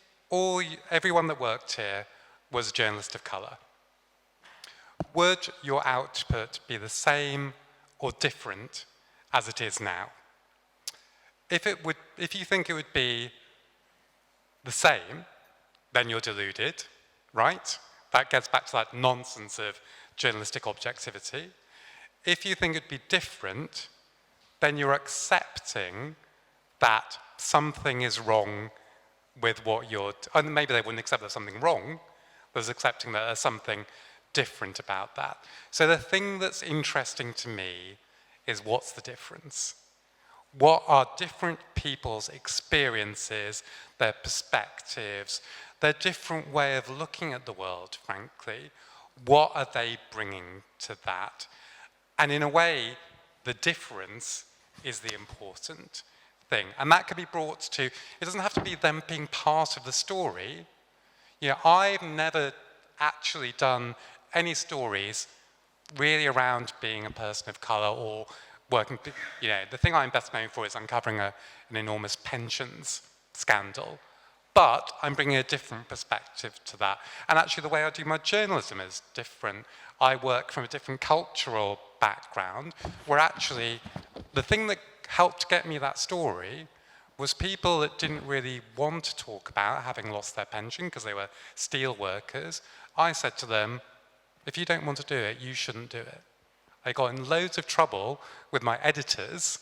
everyone that worked here was a journalist of colour, would your output be the same or different as it is now? If you think it would be the same, then you're deluded, right? That gets back to that nonsense of journalistic objectivity. If you think it'd be different, then you're accepting that something is wrong with what you're, and maybe they wouldn't accept there's something wrong, there's accepting that there's something different about that. So the thing that's interesting to me is what's the difference? What are different people's experiences, their perspectives, their different way of looking at the world, frankly? What are they bringing to that? And in a way, the difference is the important thing. And that can be brought to, it doesn't have to be them being part of the story. I've never actually done any stories really around being a person of colour or working, the thing I'm best known for is uncovering an enormous pensions scandal. But I'm bringing a different perspective to that. And actually the way I do my journalism is different. I work from a different cultural background, where actually the thing that helped get me that story was people that didn't really want to talk about having lost their pension because they were steel workers. I said to them, if you don't want to do it, you shouldn't do it. I got in loads of trouble with my editors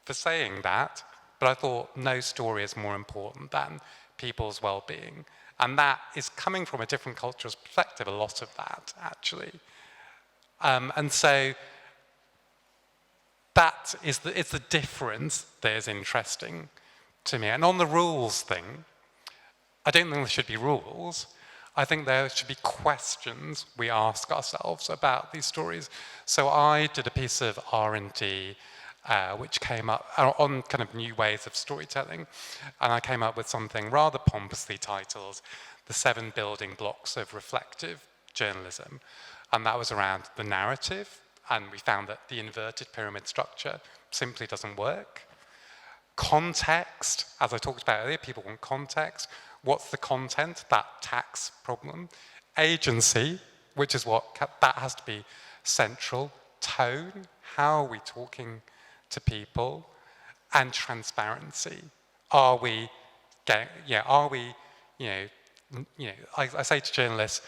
for saying that, but I thought no story is more important than people's well-being. And that is coming from a different cultural perspective, a lot of that, actually. And so it's the difference that is interesting to me. And on the rules thing, I don't think there should be rules. I think there should be questions we ask ourselves about these stories. So I did a piece of R&D which came up on kind of new ways of storytelling, and I came up with something rather pompously titled The 7 Building Blocks of Reflective Journalism. And that was around the narrative, and we found that the inverted pyramid structure simply doesn't work. Context, as I talked about earlier, people want context. What's the content? That tax problem. Agency, which is that has to be central. Tone, how are we talking to people? And transparency. I say to journalists,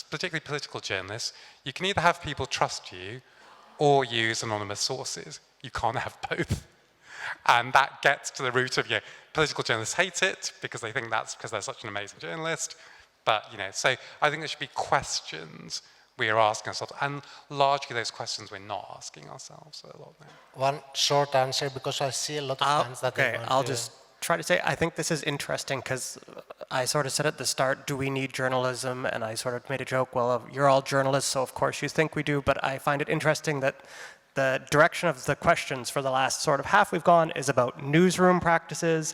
particularly political journalists, you can either have people trust you or use anonymous sources. You can't have both. And that gets to the root of, political journalists hate it because they think that's because they're such an amazing journalist. But, so I think there should be questions we are asking ourselves, and largely those questions we're not asking ourselves a lot now. One short answer, because I see a lot of hands that okay, I'll just try to say, I think this is interesting because I sort of said at the start, do we need journalism? And I sort of made a joke, well, you're all journalists, so of course you think we do, but I find it interesting that the direction of the questions for the last sort of half we've gone is about newsroom practices,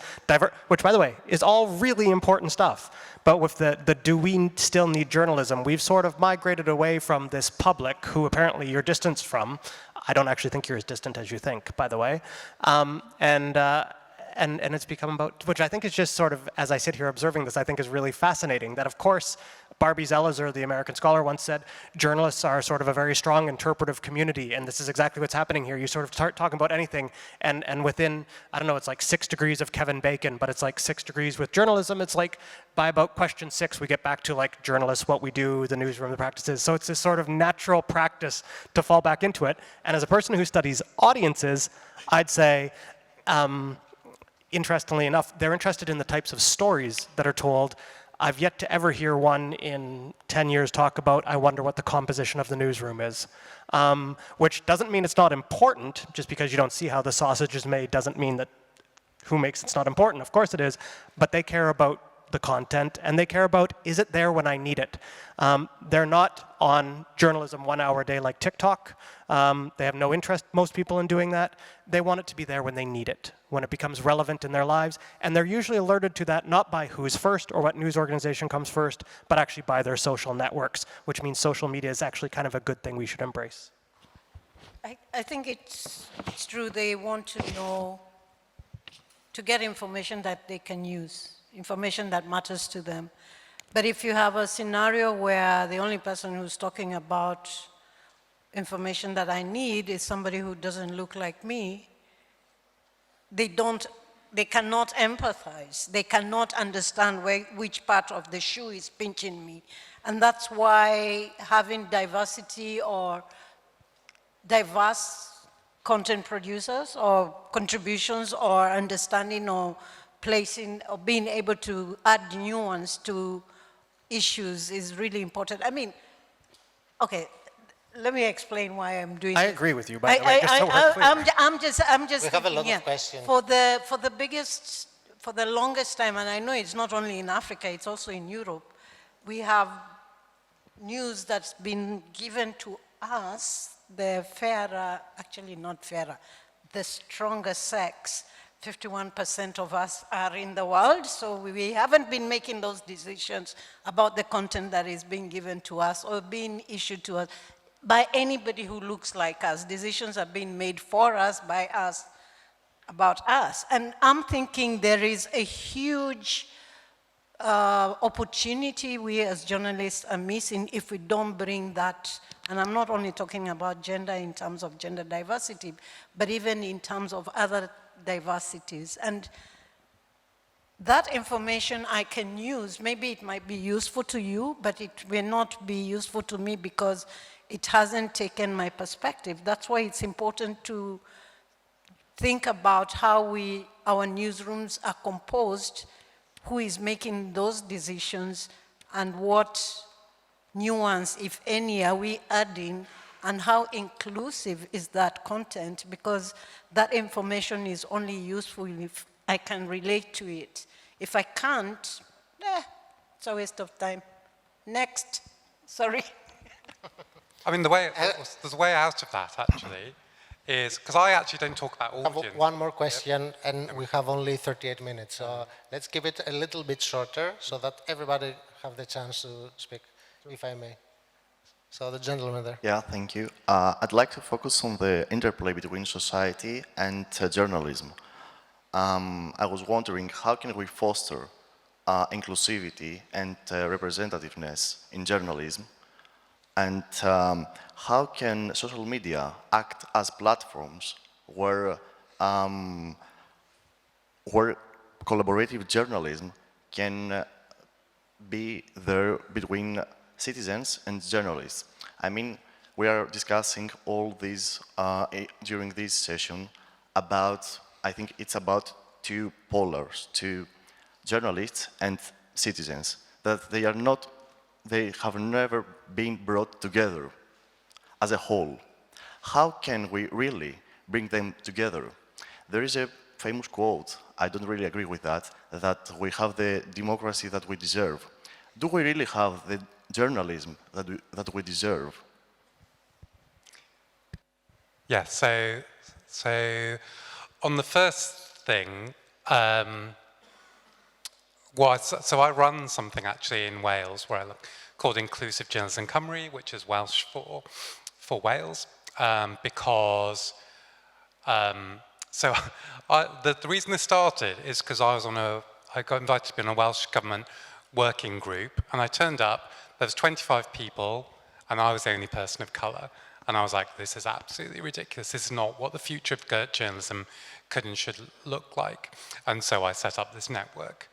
which, by the way, is all really important stuff. But with the do we still need journalism, we've sort of migrated away from this public who apparently you're distanced from. I don't actually think you're as distant as you think, by the way. And it's become about, which I think is just sort of, as I sit here observing this, I think is really fascinating, that of course, Barbie Zelizer, the American scholar, once said, journalists are sort of a very strong interpretive community, and this is exactly what's happening here. You sort of start talking about anything, and within, I don't know, it's like 6 degrees of Kevin Bacon, but it's like 6 degrees with journalism. It's like, by about question 6, we get back to like journalists, what we do, the newsroom, the practices. So it's this sort of natural practice to fall back into it. And as a person who studies audiences, I'd say, interestingly enough, they're interested in the types of stories that are told. I've yet to ever hear one in 10 years talk about, I wonder what the composition of the newsroom is. Which doesn't mean it's not important. Just because you don't see how the sausage is made doesn't mean that who makes it's not important. Of course it is. But they care about the content, and they care about, is it there when I need it? They're not on journalism 1 hour a day like TikTok. They have no interest, most people, in doing that. They want it to be there when they need it, when it becomes relevant in their lives, and they're usually alerted to that not by who's first or what news organization comes first, but actually by their social networks, which means social media is actually kind of a good thing we should embrace. I think it's true. They want to know, to get information that they can use, information that matters to them. But if you have a scenario where the only person who's talking about information that I need is somebody who doesn't look like me, they cannot empathize. They cannot understand which part of the shoe is pinching me. And that's why having diversity or diverse content producers or contributions or understanding or placing or being able to add nuance to issues is really important. I mean, okay, let me explain why I'm doing I this. agree with you, by the way, just so we're clear. I'm just We have a lot thinking, of questions. For the longest time, and I know it's not only in Africa, it's also in Europe, we have news that's been given to us, the fairer, actually not fairer, the stronger sex. 51% of us are in the world, so we haven't been making those decisions about the content that is being given to us or being issued to us by anybody who looks like us. Decisions are being made for us, by us, about us. And I'm thinking there is a huge opportunity we as journalists are missing if we don't bring that. And I'm not only talking about gender in terms of gender diversity, but even in terms of other diversities. And that information I can use. Maybe it might be useful to you, but it will not be useful to me because it hasn't taken my perspective. That's why it's important to think about how our newsrooms are composed, who is making those decisions, and what nuance, if any, are we adding, and how inclusive is that content, because that information is only useful if I can relate to it. If I can't, it's a waste of time. Next, sorry. I mean, there's a way out of that, actually, is, because I actually don't talk about I have audience. one more question, and we have only 38 minutes, so let's keep it a little bit shorter so that everybody have the chance to speak, if I may. So the gentleman there. Yeah, thank you. I'd like to focus on the interplay between society and journalism. I was wondering, how can we foster inclusivity and representativeness in journalism? And how can social media act as platforms where collaborative journalism can be there between citizens and journalists? I mean, we are discussing all these during this session about, I think it's about two polars, two journalists and citizens, that they have never been brought together as a whole. How can we really bring them together? There is a famous quote, I don't really agree with that we have the democracy that we deserve. Do we really have the journalism that we deserve? Yeah, so on the first thing, so I run something actually in Wales where I look called Inclusive Journalism Cymru, which is Welsh for Wales, because the reason this started is because I got invited to be on a Welsh government working group, and I turned up. There was 25 people, and I was the only person of colour. And I was like, this is absolutely ridiculous. This is not what the future of journalism could and should look like. And so I set up this network.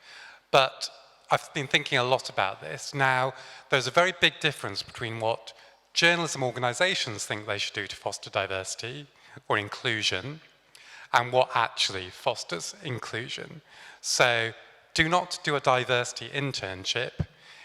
But I've been thinking a lot about this. Now, there's a very big difference between what journalism organisations think they should do to foster diversity or inclusion and what actually fosters inclusion. So do not do a diversity internship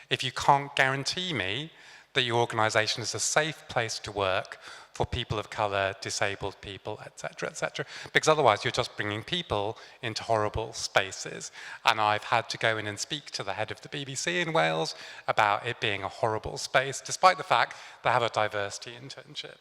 if you can't guarantee me that your organization is a safe place to work for people of color, disabled people, etc., because otherwise you're just bringing people into horrible spaces. And I've had to go in and speak to the head of the BBC in Wales about it being a horrible space, despite the fact they have a diversity internship.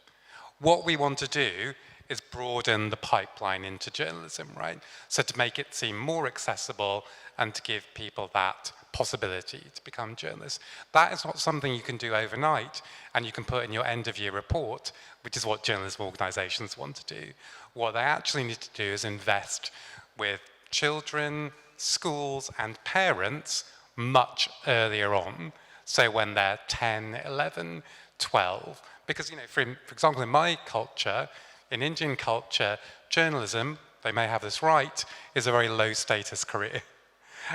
What we want to do is broaden the pipeline into journalism, right? So to make it seem more accessible and to give people that possibility to become journalists. That is not something you can do overnight and you can put in your end of year report, which is what journalism organizations want to do. What they actually need to do is invest with children, schools and parents much earlier on. So when they're 10, 11, 12. Because, you know, for example, in my culture, in Indian culture, journalism, they may have this right, is a very low status career.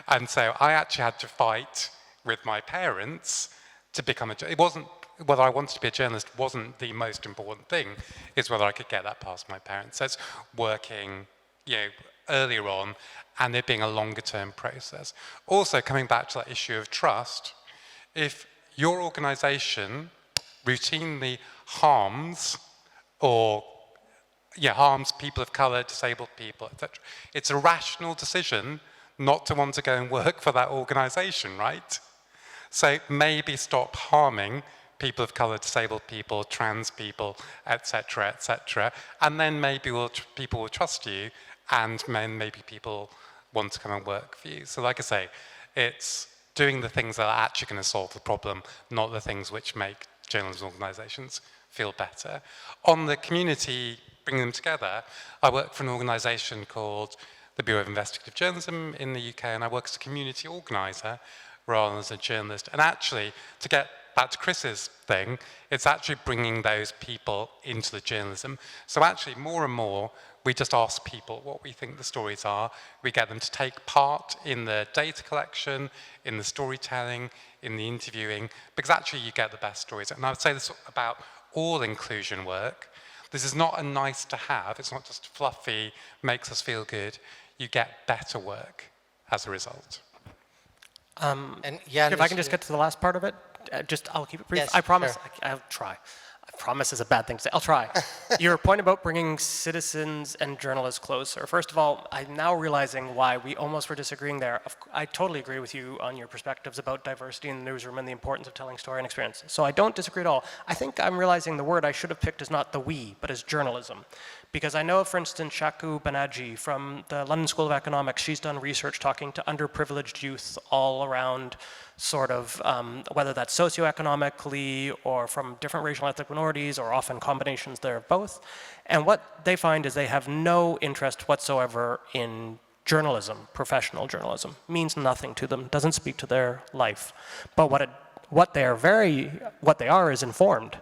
And so I actually had to fight with my parents to become a journalist. It wasn't whether I wanted to be a journalist wasn't the most important thing, it's whether I could get that past my parents. So it's working, you know, earlier on and it being a longer term process. Also, coming back to that issue of trust, if your organization routinely harms harms people of color, disabled people, etc., it's a rational decision not to want to go and work for that organization, right? So maybe stop harming people of color, disabled people, trans people, etc., and then maybe people will trust you, and then maybe people want to come and work for you. So like I say, it's doing the things that are actually going to solve the problem, not the things which make journalism organizations feel better. On the community, bringing them together, I work for an organization called the Bureau of Investigative Journalism in the UK, and I work as a community organizer rather than as a journalist. And actually, to get back to Chris's thing, it's actually bringing those people into the journalism. So actually, more and more, we just ask people what we think the stories are. We get them to take part in the data collection, in the storytelling, in the interviewing, because actually you get the best stories. And I would say this about all inclusion work. This is not a nice to have, it's not just fluffy, makes us feel good. You get better work as a result. And if I can just get to the last part of it, I'll keep it brief. Yes, I promise, sure. I'll try. I promise is a bad thing to say. I'll try. Your point about bringing citizens and journalists closer. First of all, I'm now realizing why we almost were disagreeing there. I totally agree with you on your perspectives about diversity in the newsroom and the importance of telling story and experience. So I don't disagree at all. I think I'm realizing the word I should have picked is not the we, but is journalism. Because I know, for instance, Shaku Banerjee from the London School of Economics, she's done research talking to underprivileged youth all around sort of, whether that's socioeconomically or from different racial ethnic minorities or often combinations there of both. And what they find is they have no interest whatsoever in journalism, professional journalism. Means nothing to them, doesn't speak to their life. But what they are is informed.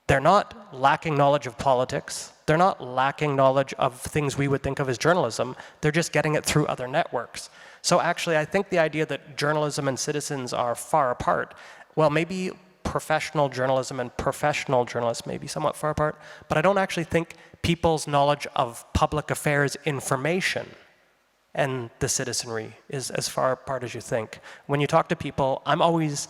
They're not lacking knowledge of politics. They're not lacking knowledge of things we would think of as journalism. They're just getting it through other networks. So actually, I think the idea that journalism and citizens are far apart, well, maybe professional journalism and professional journalists may be somewhat far apart, but I don't actually think people's knowledge of public affairs information and the citizenry is as far apart as you think. When you talk to people, I'm always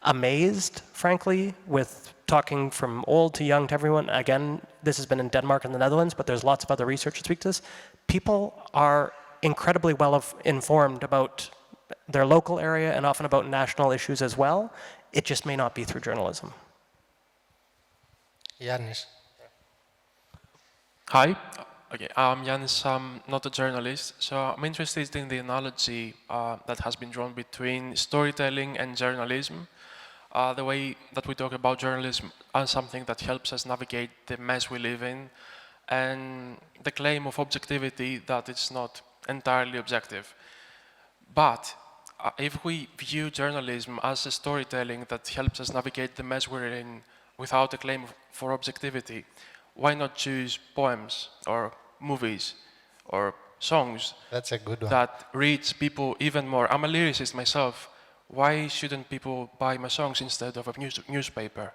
amazed, frankly, with talking from old to young to everyone. Again, this has been in Denmark and the Netherlands, but there's lots of other research that speak to this. People are incredibly well informed about their local area and often about national issues as well. It just may not be through journalism. Yannis. Hi. Okay, I'm Yannis. I'm not a journalist, so I'm interested in the analogy that has been drawn between storytelling and journalism. The way that we talk about journalism as something that helps us navigate the mess we live in, and the claim of objectivity that it's not entirely objective. But if we view journalism as a storytelling that helps us navigate the mess we're in without a claim for objectivity, why not choose poems or movies or songs That's a good one. that reach people even more? I'm a lyricist myself. Why shouldn't people buy my songs instead of a newspaper?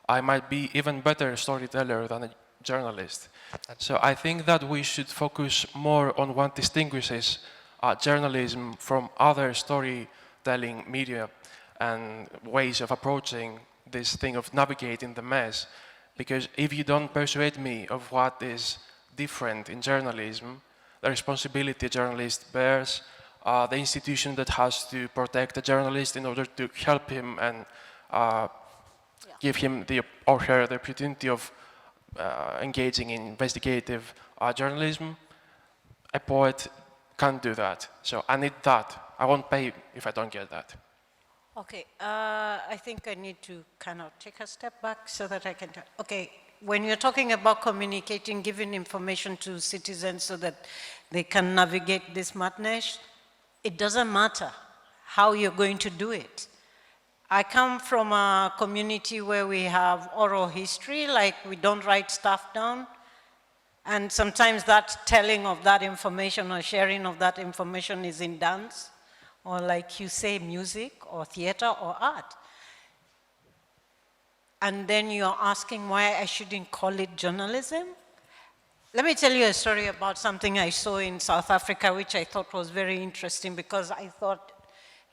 I might be even better storyteller than a journalist. So I think that we should focus more on what distinguishes journalism from other storytelling media and ways of approaching this thing of navigating the mess. Because if you don't persuade me of what is different in journalism, the responsibility a journalist bears, the institution that has to protect a journalist in order to help him and give him or her the opportunity of engaging in investigative journalism, a poet can't do that. So I need that. I won't pay if I don't get that. Okay, I think I need to kind of take a step back so that I can, okay, when you're talking about communicating, giving information to citizens so that they can navigate this madness, it doesn't matter how you're going to do it. I come from a community where we have oral history, like we don't write stuff down, and sometimes that telling of that information or sharing of that information is in dance, or like you say, music, or theater, or art. And then you're asking why I shouldn't call it journalism? Let me tell you a story about something I saw in South Africa, which I thought was very interesting, because I thought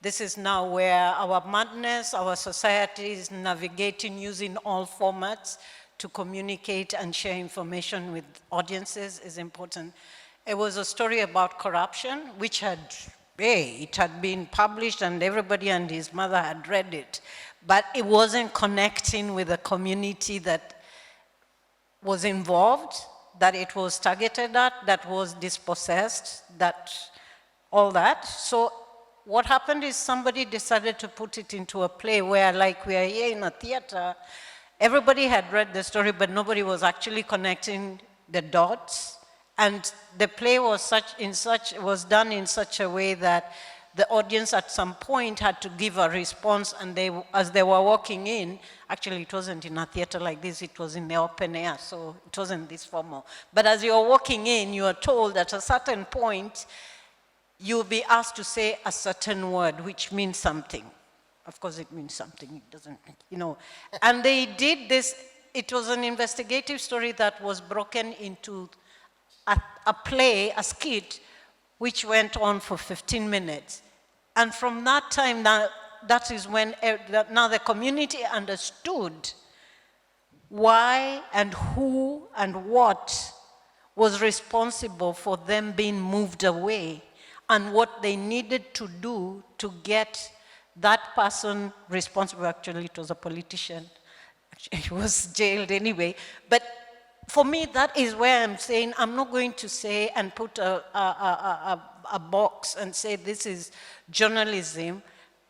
this is now where our madness, our society is navigating using all formats to communicate and share information with audiences is important. It was a story about corruption, which had it had been published and everybody and his mother had read it, but it wasn't connecting with the community that was involved, that it was targeted at, that was dispossessed, that all that. So what happened is somebody decided to put it into a play where, like we are here in a theater, everybody had read the story, but nobody was actually connecting the dots. And the play was was done in such a way that the audience at some point had to give a response, and as they were walking in, actually it wasn't in a theater like this, it was in the open air, so it wasn't this formal. But as you're walking in, you are told at a certain point, you'll be asked to say a certain word, which means something. Of course it means something, it doesn't, you know. And they did this, it was an investigative story that was broken into a play, a skit, which went on for 15 minutes. And from that time, that is when now the community understood why and who and what was responsible for them being moved away and what they needed to do to get that person responsible. Actually, it was a politician. Actually, he was jailed anyway. But for me, that is where I'm saying I'm not going to say and put a box and say this is journalism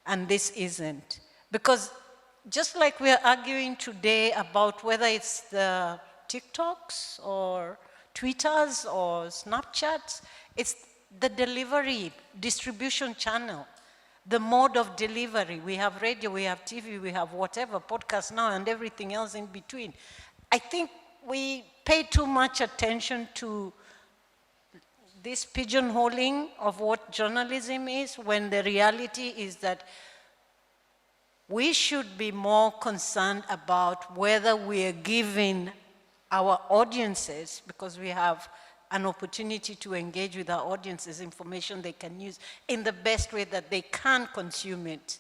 and this isn't. Because just like we're arguing today about whether it's the TikToks or Twitters or Snapchats, it's the delivery, distribution channel, the mode of delivery. We have radio, we have TV, we have whatever, podcasts now and everything else in between. I think we pay too much attention to this pigeonholing of what journalism is, when the reality is that we should be more concerned about whether we are giving our audiences, because we have an opportunity to engage with our audiences, information they can use in the best way that they can consume it.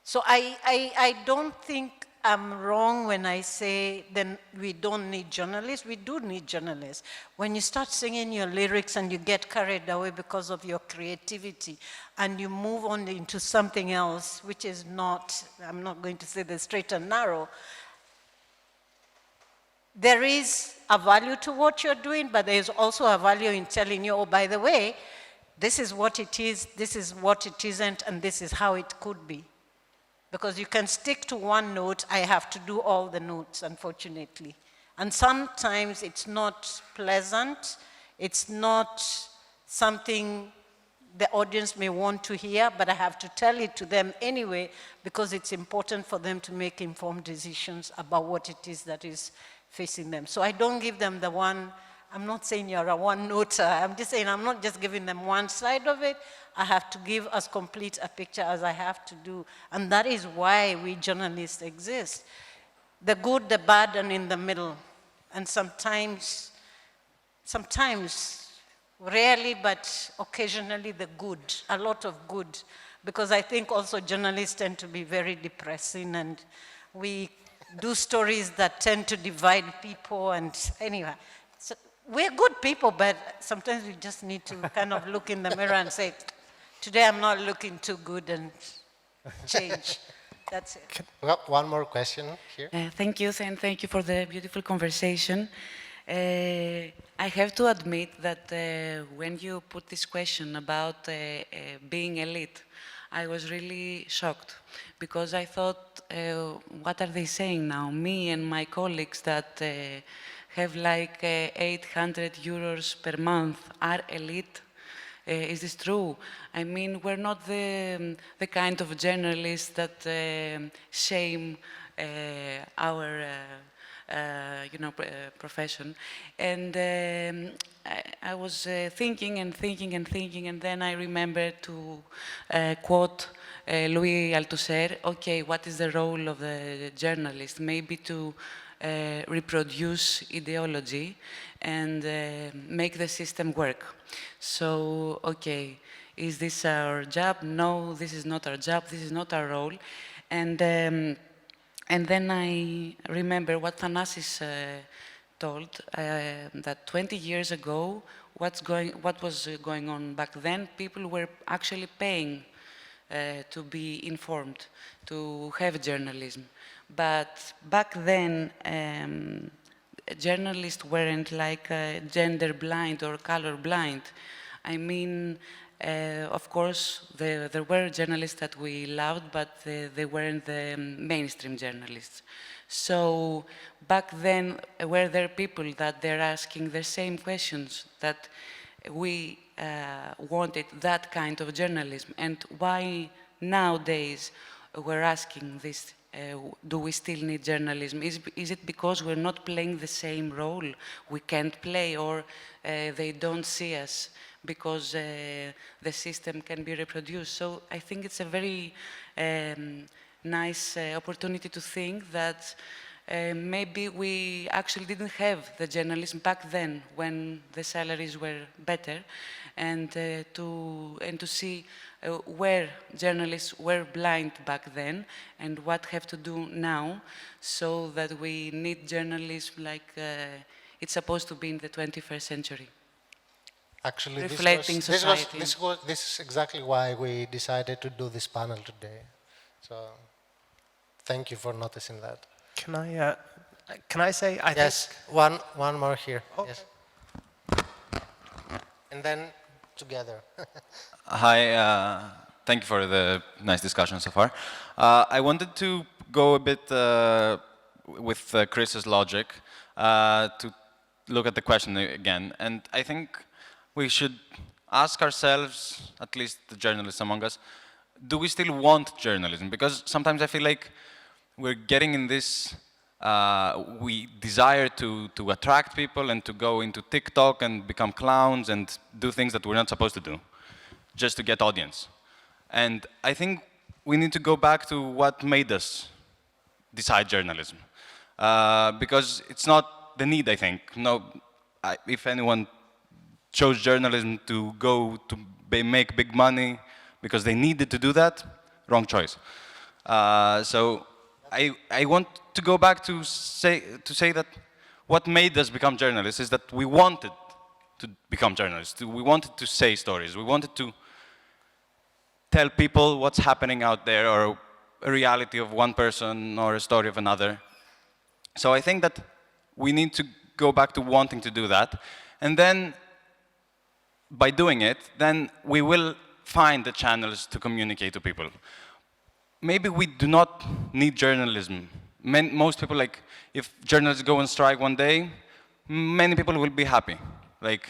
So I don't think I'm wrong when I say then we don't need journalists. We do need journalists. When you start singing your lyrics and you get carried away because of your creativity and you move on into something else, which is not, I'm not going to say the straight and narrow, there is a value to what you're doing, but there is also a value in telling you, oh, by the way, this is what it is, this is what it isn't, and this is how it could be. Because you can stick to one note, I have to do all the notes, unfortunately. And sometimes it's not pleasant, it's not something the audience may want to hear, but I have to tell it to them anyway, because it's important for them to make informed decisions about what it is that is facing them. So I don't give them the one, I'm not saying you're a one-noter, I'm just saying I'm not just giving them one side of it, I have to give as complete a picture as I have to do. And that is why we journalists exist. The good, the bad, and in the middle. And sometimes, rarely, but occasionally the good, a lot of good. Because I think also journalists tend to be very depressing, and we do stories that tend to divide people, and anyway. So we're good people, but sometimes we just need to kind of look in the mirror and say, today I'm not looking too good, and change. That's it. We got one more question here. Thank you, and thank you for the beautiful conversation. I have to admit that when you put this question about being elite, I was really shocked, because I thought, what are they saying now? Me and my colleagues that have like 800 euros per month are elite? Is this true? I mean, we're not the kind of journalists that shame our profession. And I was thinking, and then I remembered to quote Louis Althusser, okay, what is the role of the journalist? Maybe to reproduce ideology and make the system work. So, okay, is this our job? No, this is not our job, this is not our role. And then I remember what Thanasis told, that 20 years ago, what was going on back then, people were actually paying to be informed, to have journalism. But back then, journalists weren't like gender blind or color blind. I mean, of course, there were journalists that we loved, but they weren't the mainstream journalists. So back then, were there people that they're asking the same questions, that we wanted that kind of journalism? And why nowadays we're asking this? Do we still need journalism? Is it because we're not playing the same role we can't play, or they don't see us because the system can be reproduced? So I think it's a very nice opportunity to think that maybe we actually didn't have the journalism back then when the salaries were better, and to see where journalists were blind back then and what have to do now, so that we need journalism like it's supposed to be in the 21st century. Actually, reflecting society. This is exactly why we decided to do this panel today. So thank you for noticing that. Can I say, I yes, think... one more here. Oh. Yes. And then together. Hi, thank you for the nice discussion so far. I wanted to go a bit with Chris's logic to look at the question again. And I think we should ask ourselves, at least the journalists among us, do we still want journalism? Because sometimes I feel like we're getting in this, we desire to attract people and to go into TikTok and become clowns and do things that we're not supposed to do, just to get audience. And I think we need to go back to what made us decide journalism. Because it's not the need, I think. No, if anyone chose journalism to go to make big money because they needed to do that, wrong choice. So I want to go back to say that what made us become journalists is that we wanted to become journalists. We wanted to say stories. We wanted to tell people what's happening out there, or a reality of one person or a story of another. So I think that we need to go back to wanting to do that. And then by doing it, then we will find the channels to communicate to people. Maybe we do not need journalism. Most people, like, if journalists go on strike one day, many people will be happy. Like,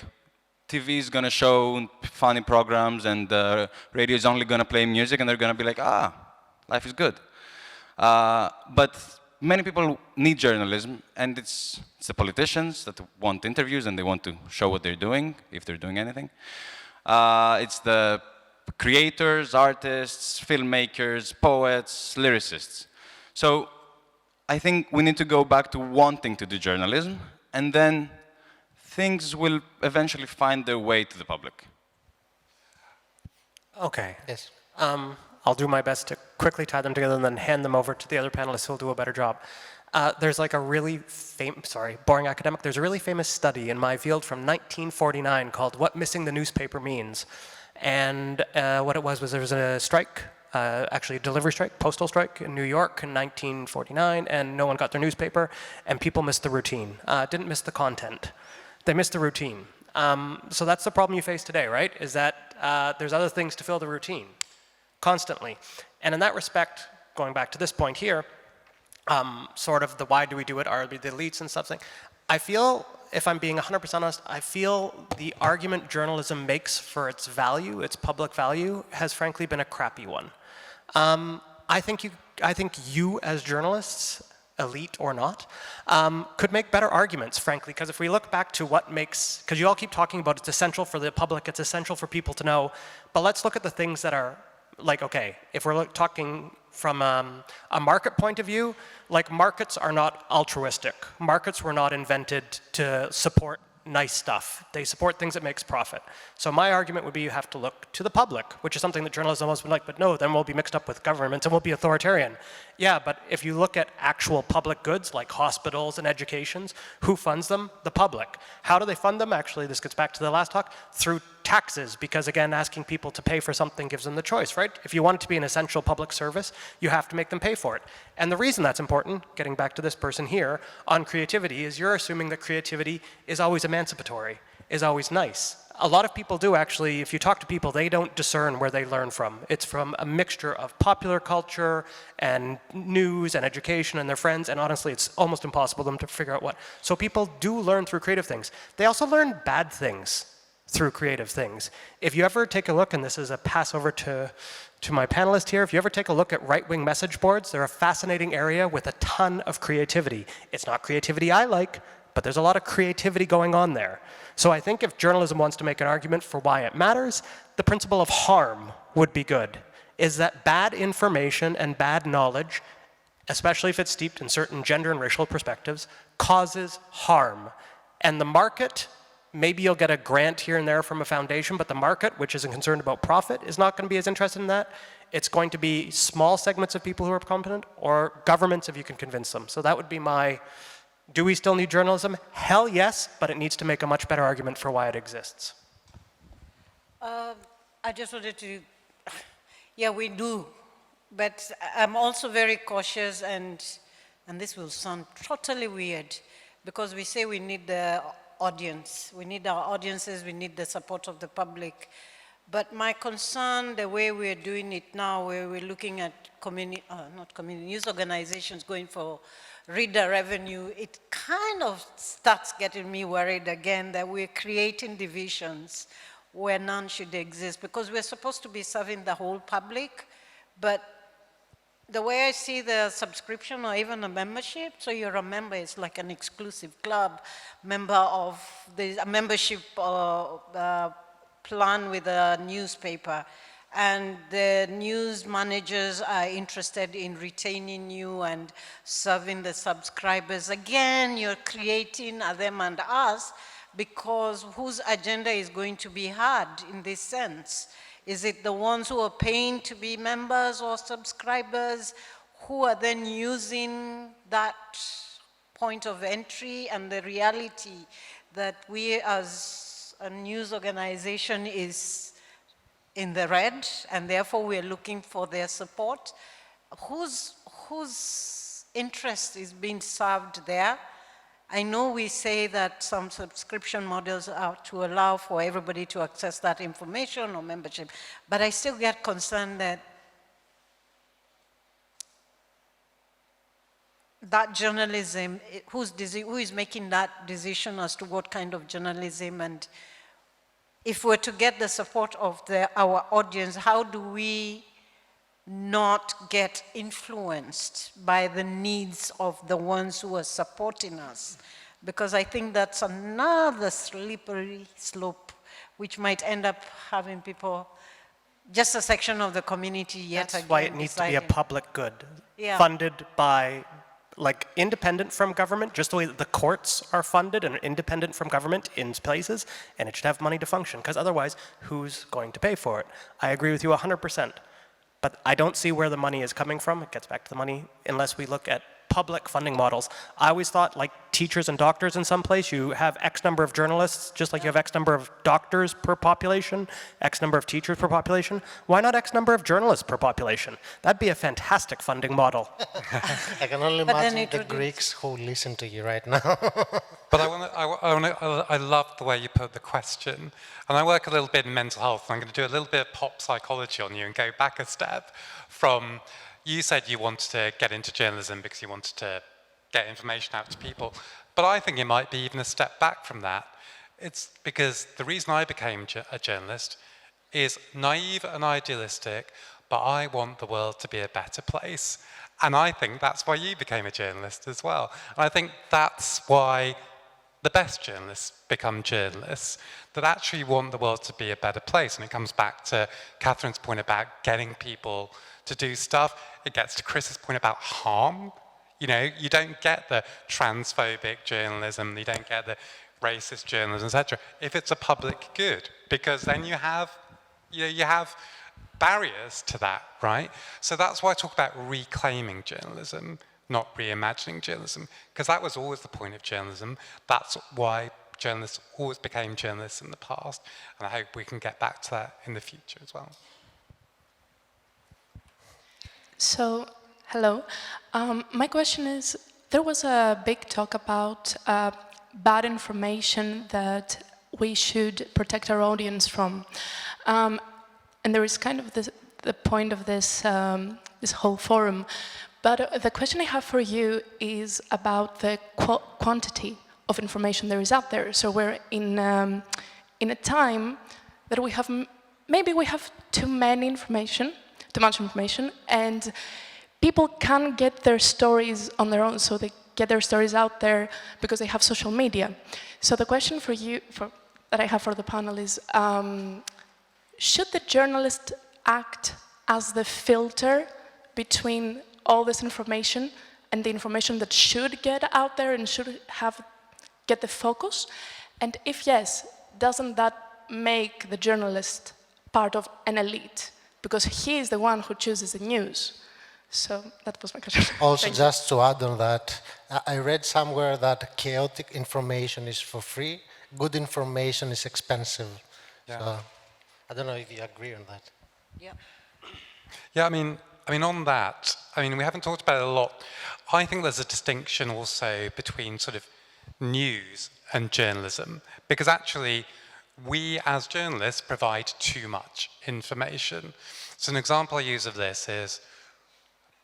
TV is gonna show funny programs, and radio is only gonna play music, and they're gonna be like, ah, life is good. But many people need journalism, and it's the politicians that want interviews and they want to show what they're doing, if they're doing anything. It's the creators, artists, filmmakers, poets, lyricists. So I think we need to go back to wanting to do journalism, and then things will eventually find their way to the public. Okay. Yes. I'll do my best to quickly tie them together and then hand them over to the other panelists who will do a better job. There's like a really boring academic, there's a really famous study in my field from 1949 called What Missing the Newspaper Means. And what it was there was a strike, actually a delivery strike, postal strike in New York in 1949, and no one got their newspaper, and people missed the routine. Didn't miss the content. They missed the routine. So that's the problem you face today, right? Is that there's other things to fill the routine constantly. And in that respect, going back to this point here, sort of the why do we do it, are we the elites and stuff. I feel, if I'm being 100% honest, I feel the argument journalism makes for its value, its public value, has frankly been a crappy one. I think you as journalists, elite or not, could make better arguments, frankly, because if we look back to what makes, because you all keep talking about it's essential for the public, it's essential for people to know, but let's look at the things that are, like, okay, if we're talking from a market point of view, like, markets are not altruistic. Markets were not invented to support nice stuff. They support things that makes profit. So my argument would be you have to look to the public, which is something that journalism has been like, but no, then we'll be mixed up with government and we'll be authoritarian. Yeah, but if you look at actual public goods like hospitals and educations, who funds them? The public. How do they fund them? Actually, this gets back to the last talk, through taxes, because again, asking people to pay for something gives them the choice, right? If you want it to be an essential public service, you have to make them pay for it. And the reason that's important, getting back to this person here, on creativity, is you're assuming that creativity is always emancipatory, is always nice. A lot of people do actually, if you talk to people, they don't discern where they learn from. It's from a mixture of popular culture and news and education and their friends, and honestly, it's almost impossible for them to figure out what. So people do learn through creative things. They also learn bad things through creative things. If you ever take a look, and this is a pass over to my panelist here, if you ever take a look at right-wing message boards, they're a fascinating area with a ton of creativity. It's not creativity I like, but there's a lot of creativity going on there. So I think if journalism wants to make an argument for why it matters, the principle of harm would be good, is that bad information and bad knowledge, especially if it's steeped in certain gender and racial perspectives, causes harm. And the market, maybe you'll get a grant here and there from a foundation, but the market, which isn't concerned about profit, is not going to be as interested in that. It's going to be small segments of people who are competent, or governments if you can convince them. So that would be my, do we still need journalism? Hell yes, but it needs to make a much better argument for why it exists. I just wanted to, yeah, we do, but I'm also very cautious, and this will sound totally weird, because we say we need the audience. We need our audiences, we need the support of the public. But my concern, the way we're doing it now, where we're looking at news organizations going for reader revenue, it kind of starts getting me worried again that we're creating divisions where none should exist, because we're supposed to be serving the whole public, but the way I see the subscription or even a membership, so you're a member, it's like an exclusive club, member of the membership plan with a newspaper, and the news managers are interested in retaining you and serving the subscribers. Again, you're creating a them and us, because whose agenda is going to be heard in this sense? Is it the ones who are paying to be members or subscribers, who are then using that point of entry, and the reality that we as a news organization is in the red, and therefore we're looking for their support? Whose interest is being served there? I know we say that some subscription models are to allow for everybody to access that information or membership, but I still get concerned that journalism, who is making that decision as to what kind of journalism, and if we're to get the support of our audience, how do we not get influenced by the needs of the ones who are supporting us? Because I think that's another slippery slope, which might end up having people, just a section of the community yet again. That's why it needs to be a public good, funded by, like, independent from government, just the way that the courts are funded and independent from government in places, and it should have money to function, because otherwise, who's going to pay for it? I agree with you 100%. but I don't see where the money is coming from. It gets back to the money unless we look at public funding models. I always thought, like teachers and doctors in some place, you have X number of journalists, just like you have X number of doctors per population, X number of teachers per population. Why not X number of journalists per population? That'd be a fantastic funding model. I can only imagine the Greeks who listen to you right now. But I love the way you put the question. And I work a little bit in mental health, and I'm going to do a little bit of pop psychology on you and go back a step from, you said you wanted to get into journalism because you wanted to get information out to people. But I think it might be even a step back from that. It's because the reason I became a journalist is naive and idealistic, but I want the world to be a better place. And I think that's why you became a journalist as well. And I think that's why the best journalists become journalists, that actually want the world to be a better place. And it comes back to Catherine's point about getting people to do stuff. It gets to Chris's point about harm. You know, you don't get the transphobic journalism, you don't get the racist journalism, etc., if it's a public good, because then you have barriers to that, right? So that's why I talk about reclaiming journalism, not reimagining journalism, because that was always the point of journalism. That's why journalists always became journalists in the past, and I hope we can get back to that in the future as well. So, hello. My question is, there was a big talk about bad information that we should protect our audience from. And there is kind of the point of this, this whole forum. But the question I have for you is about the quantity of information there is out there. So we're in a time that we have, maybe we have too much information, and people can't get their stories on their own, so they get their stories out there because they have social media. So the question for you, that I have for the panel is, should the journalist act as the filter between all this information and the information that should get out there and should get the focus? And if yes, doesn't that make the journalist part of an elite? Because he is the one who chooses the news. So that was my question. Also, just to add on that, I read somewhere that chaotic information is for free, good information is expensive. Yeah. So I don't know if you agree on that. Yeah. Yeah, I mean, on that, we haven't talked about it a lot. I think there's a distinction also between sort of news and journalism, because actually we as journalists provide too much information. So an example I use of this is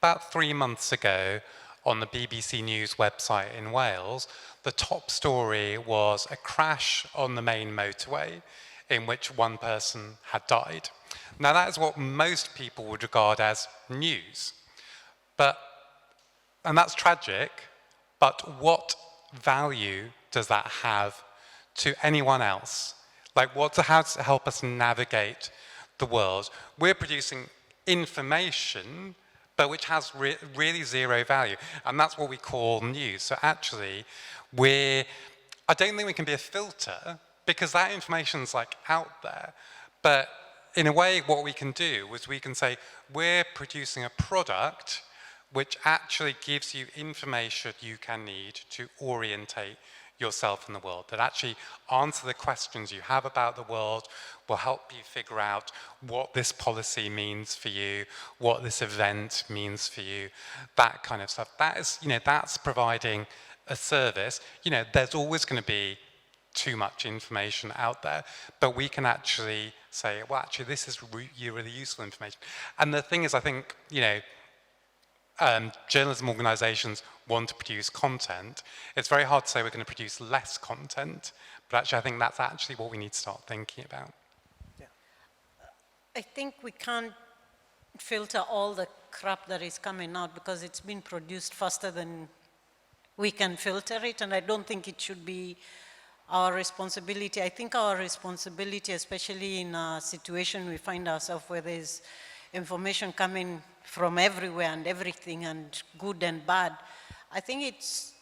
about 3 months ago on the BBC News website in Wales, the top story was a crash on the main motorway in which one person had died. Now that is what most people would regard as news. And that's tragic, but what value does that have to anyone else? Like, how does it help us navigate the world? We're producing information, but which has really zero value, and that's what we call news. So actually, I don't think we can be a filter, because that information's like out there. But in a way, what we can do is we can say, we're producing a product which actually gives you information you can need to orientate yourself in the world, that actually answer the questions you have about the world, will help you figure out what this policy means for you, what this event means for you, that kind of stuff. That is, that's providing a service. There's always going to be too much information out there, but we can actually say, well, actually, this is really useful information. And the thing is, I think, journalism organizations want to produce content. It's very hard to say we're going to produce less content, but actually, I think that's actually what we need to start thinking about. Yeah. I think we can't filter all the crap that is coming out because it's been produced faster than we can filter it, and I don't think it should be our responsibility. I think our responsibility, especially in a situation we find ourselves where there's information coming from everywhere and everything, and good and bad, I think it's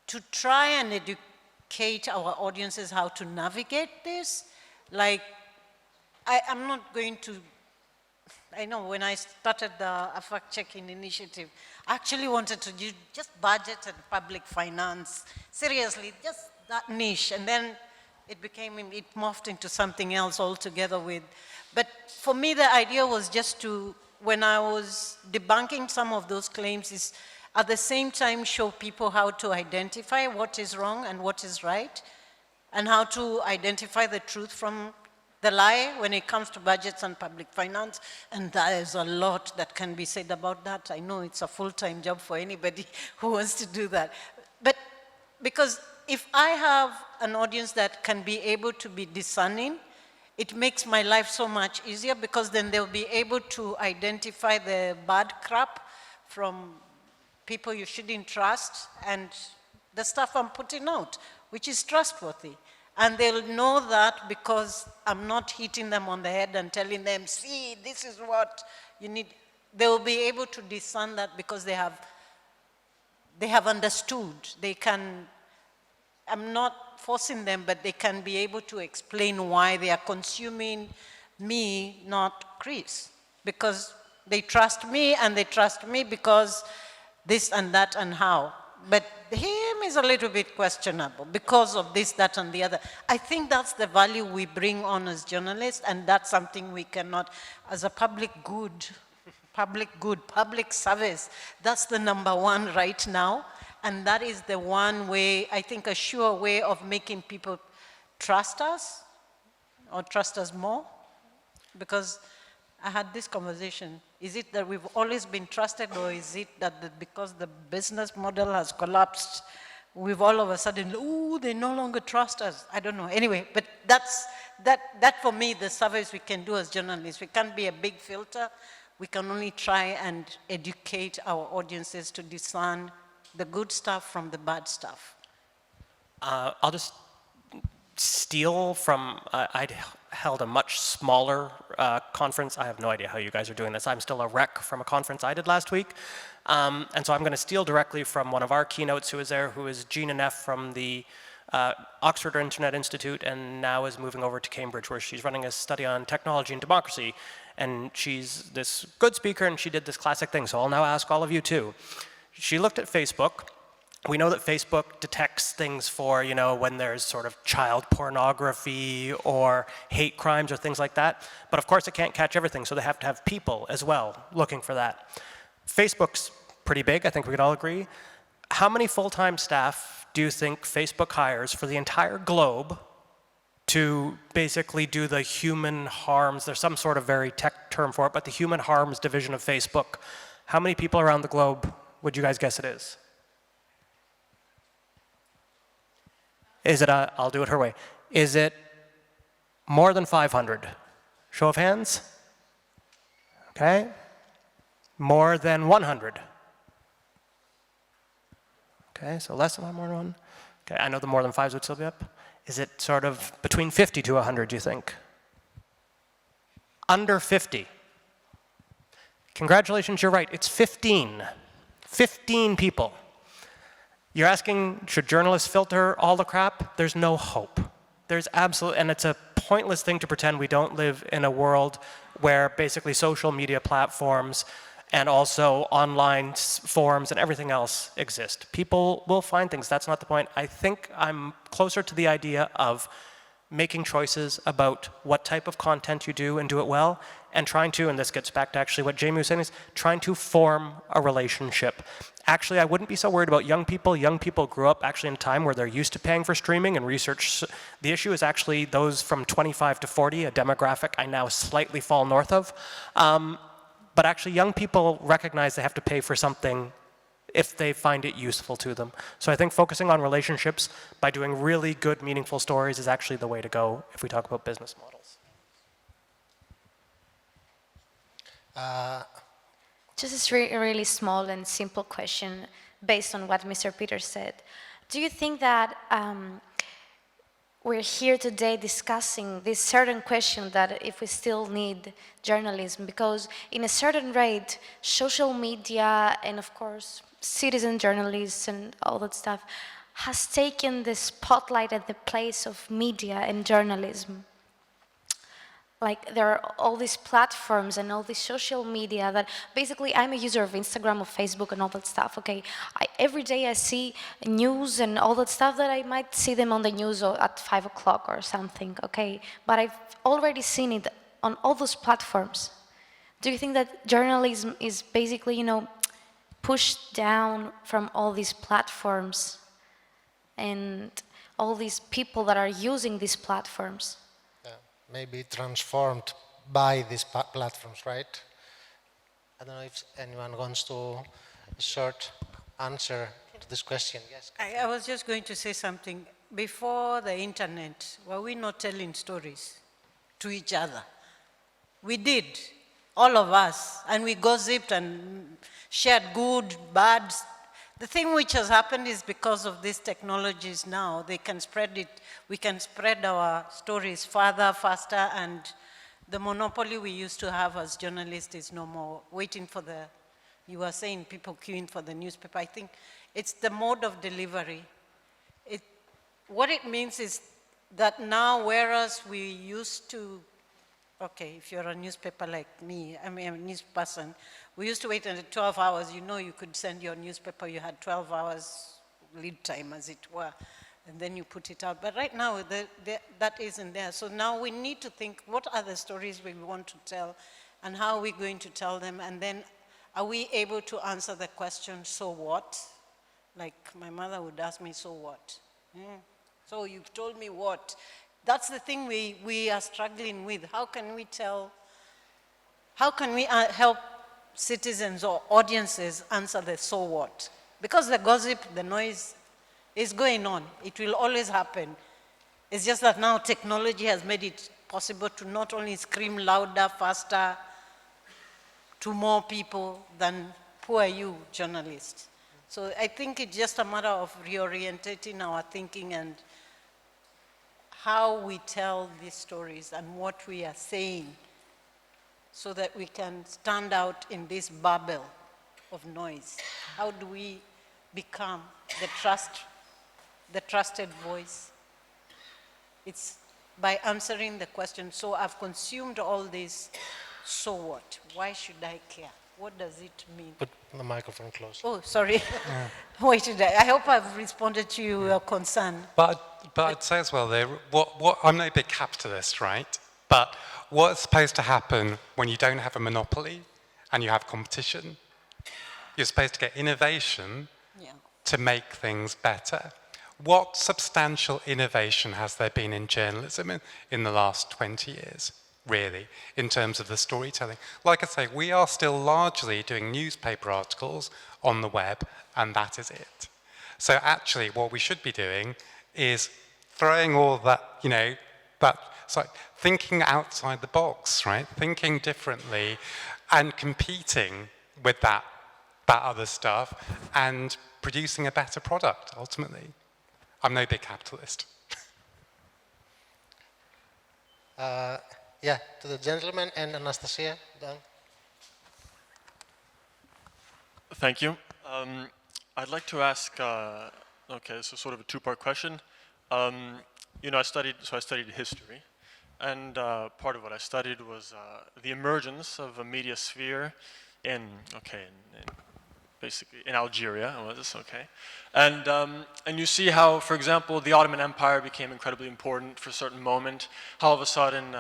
to try and educate our audiences how to navigate this. Like, I'm not going to I know when I started the fact-checking initiative, I actually wanted to do just budget and public finance. Seriously, just that niche. And then it morphed into something else altogether with. But for me, the idea was just to, when I was debunking some of those claims, is at the same time show people how to identify what is wrong and what is right, and how to identify the truth from the lie when it comes to budgets and public finance. And there's a lot that can be said about that. I know it's a full-time job for anybody who wants to do that. But because if I have an audience that can be able to be discerning, it makes my life so much easier, because then they'll be able to identify the bad crap from people you shouldn't trust and the stuff I'm putting out, which is trustworthy. And they'll know that because I'm not hitting them on the head and telling them, see, this is what you need. They'll be able to discern that because they have understood. They can, I'm not forcing them, but they can be able to explain why they are consuming me, not Chris. Because they trust me, and they trust me because this and that and how. But him is a little bit questionable because of this, that, and the other. I think that's the value we bring on as journalists, and that's something we cannot, as a public service, that's the number one right now. And that is the one way, I think, a sure way of making people trust us, or trust us more. Because I had this conversation. Is it that we've always been trusted, or is it that because the business model has collapsed, we've all of a sudden, ooh, they no longer trust us? I don't know. Anyway, but that for me, the service we can do as journalists. We can't be a big filter. We can only try and educate our audiences to discern the good stuff from the bad stuff. I'll just steal from, I'd held a much smaller conference. I have no idea how you guys are doing this. I'm still a rec from a conference I did last week. And so I'm going to steal directly from one of our keynotes who was there, who is Gina Neff from the Oxford Internet Institute, and now is moving over to Cambridge, where she's running a study on technology and democracy. And she's this good speaker, and she did this classic thing. So I'll now ask all of you too. She looked at Facebook. We know that Facebook detects things for, you know, when there's sort of child pornography or hate crimes or things like that. But of course it can't catch everything, so they have to have people as well looking for that. Facebook's pretty big, I think we could all agree. How many full-time staff do you think Facebook hires for the entire globe to basically do the human harms? There's some sort of very tech term for it, but the human harms division of Facebook. How many people around the globe would you guys guess it is? Is it, I'll do it her way. Is it more than 500? Show of hands? Okay. More than 100? Okay, so less than one, more than one. Okay, I know the more than fives would still be up. Is it sort of between 50 to 100, do you think? Under 50. Congratulations, you're right, it's 15. 15 people. You're asking, should journalists filter all the crap? There's no hope. There's absolute, and it's a pointless thing to pretend we don't live in a world where basically social media platforms and also online forums and everything else exist. People will find things, that's not the point. I think I'm closer to the idea of making choices about what type of content you do and do it well, and trying to, and this gets back to actually what Jamie was saying, is trying to form a relationship. Actually, I wouldn't be so worried about young people. Young people grew up actually in a time where they're used to paying for streaming and research. The issue is actually those from 25 to 40, a demographic I now slightly fall north of. But actually young people recognize they have to pay for something if they find it useful to them. So I think focusing on relationships by doing really good, meaningful stories is actually the way to go if we talk about business models. Just a really small and simple question based on what Mr. Peters said. Do you think that we're here today discussing this certain question that if we still need journalism, because in a certain rate, social media and of course citizen journalists and all that stuff has taken the spotlight at the place of media and journalism. like there are all these platforms and all this social media that basically I'm a user of Instagram, of Facebook and all that stuff, okay? Every day I see news and all that stuff that I might see them on the news at 5 o'clock or something, okay? But I've already seen it on all those platforms. Do you think that journalism is basically, you know, pushed down from all these platforms and all these people that are using these platforms? Maybe transformed by these platforms, right? I don't know if anyone wants to a short answer to this question. Yes. I was just going to say something. Before the internet, were we not telling stories to each other? We did, all of us, and we gossiped and shared good, bad. The thing which has happened is because of these technologies now, they can spread it, we can spread our stories further, faster, and the monopoly we used to have as journalists is no more. Waiting for the, you were saying people queuing for the newspaper. I think it's the mode of delivery. What it means is that now, whereas we used to, okay, if you're a newspaper like me, I mean, I'm a news person, we used to wait until 12 hours. You know, you could send your newspaper, you had 12 hours lead time, as it were, and then you put it out. But right now, that isn't there. So now we need to think, what are the stories we want to tell, and how are we going to tell them? And then, are we able to answer the question, so what? Like my mother would ask me, so what? So you've told me what? That's the thing we are struggling with. How can we tell, how can we help citizens or audiences answer the so what? Because the gossip, the noise is going on. It will always happen. It's just that now technology has made it possible to not only scream louder, faster, to more people than who are you, journalists. So I think it's just a matter of reorientating our thinking and how we tell these stories and what we are saying so that we can stand out in this bubble of noise. How do we become the trusted voice? It's by answering the question, so I've consumed all this, so what? Why should I care? What does it mean? Put the microphone close. Oh, sorry. Wait, I hope I've responded to your concern. But I'd say as well, I'm no big capitalist, right? But what's supposed to happen when you don't have a monopoly and you have competition? You're supposed to get innovation to make things better. What substantial innovation has there been in journalism in the last 20 years? Really, in terms of the storytelling. Like I say, we are still largely doing newspaper articles on the web, and that is it. So actually, what we should be doing is throwing all that, you know, thinking outside the box, right? Thinking differently and competing with that other stuff and producing a better product, ultimately. I'm no big capitalist. Yeah, to the gentleman and Anastasia. Done. Thank you. I'd like to ask, okay, this is sort of a two-part question. You know, I studied history, and part of what I studied was the emergence of a media sphere basically in Algeria, and you see how, for example, the Ottoman Empire became incredibly important for a certain moment. How all of a sudden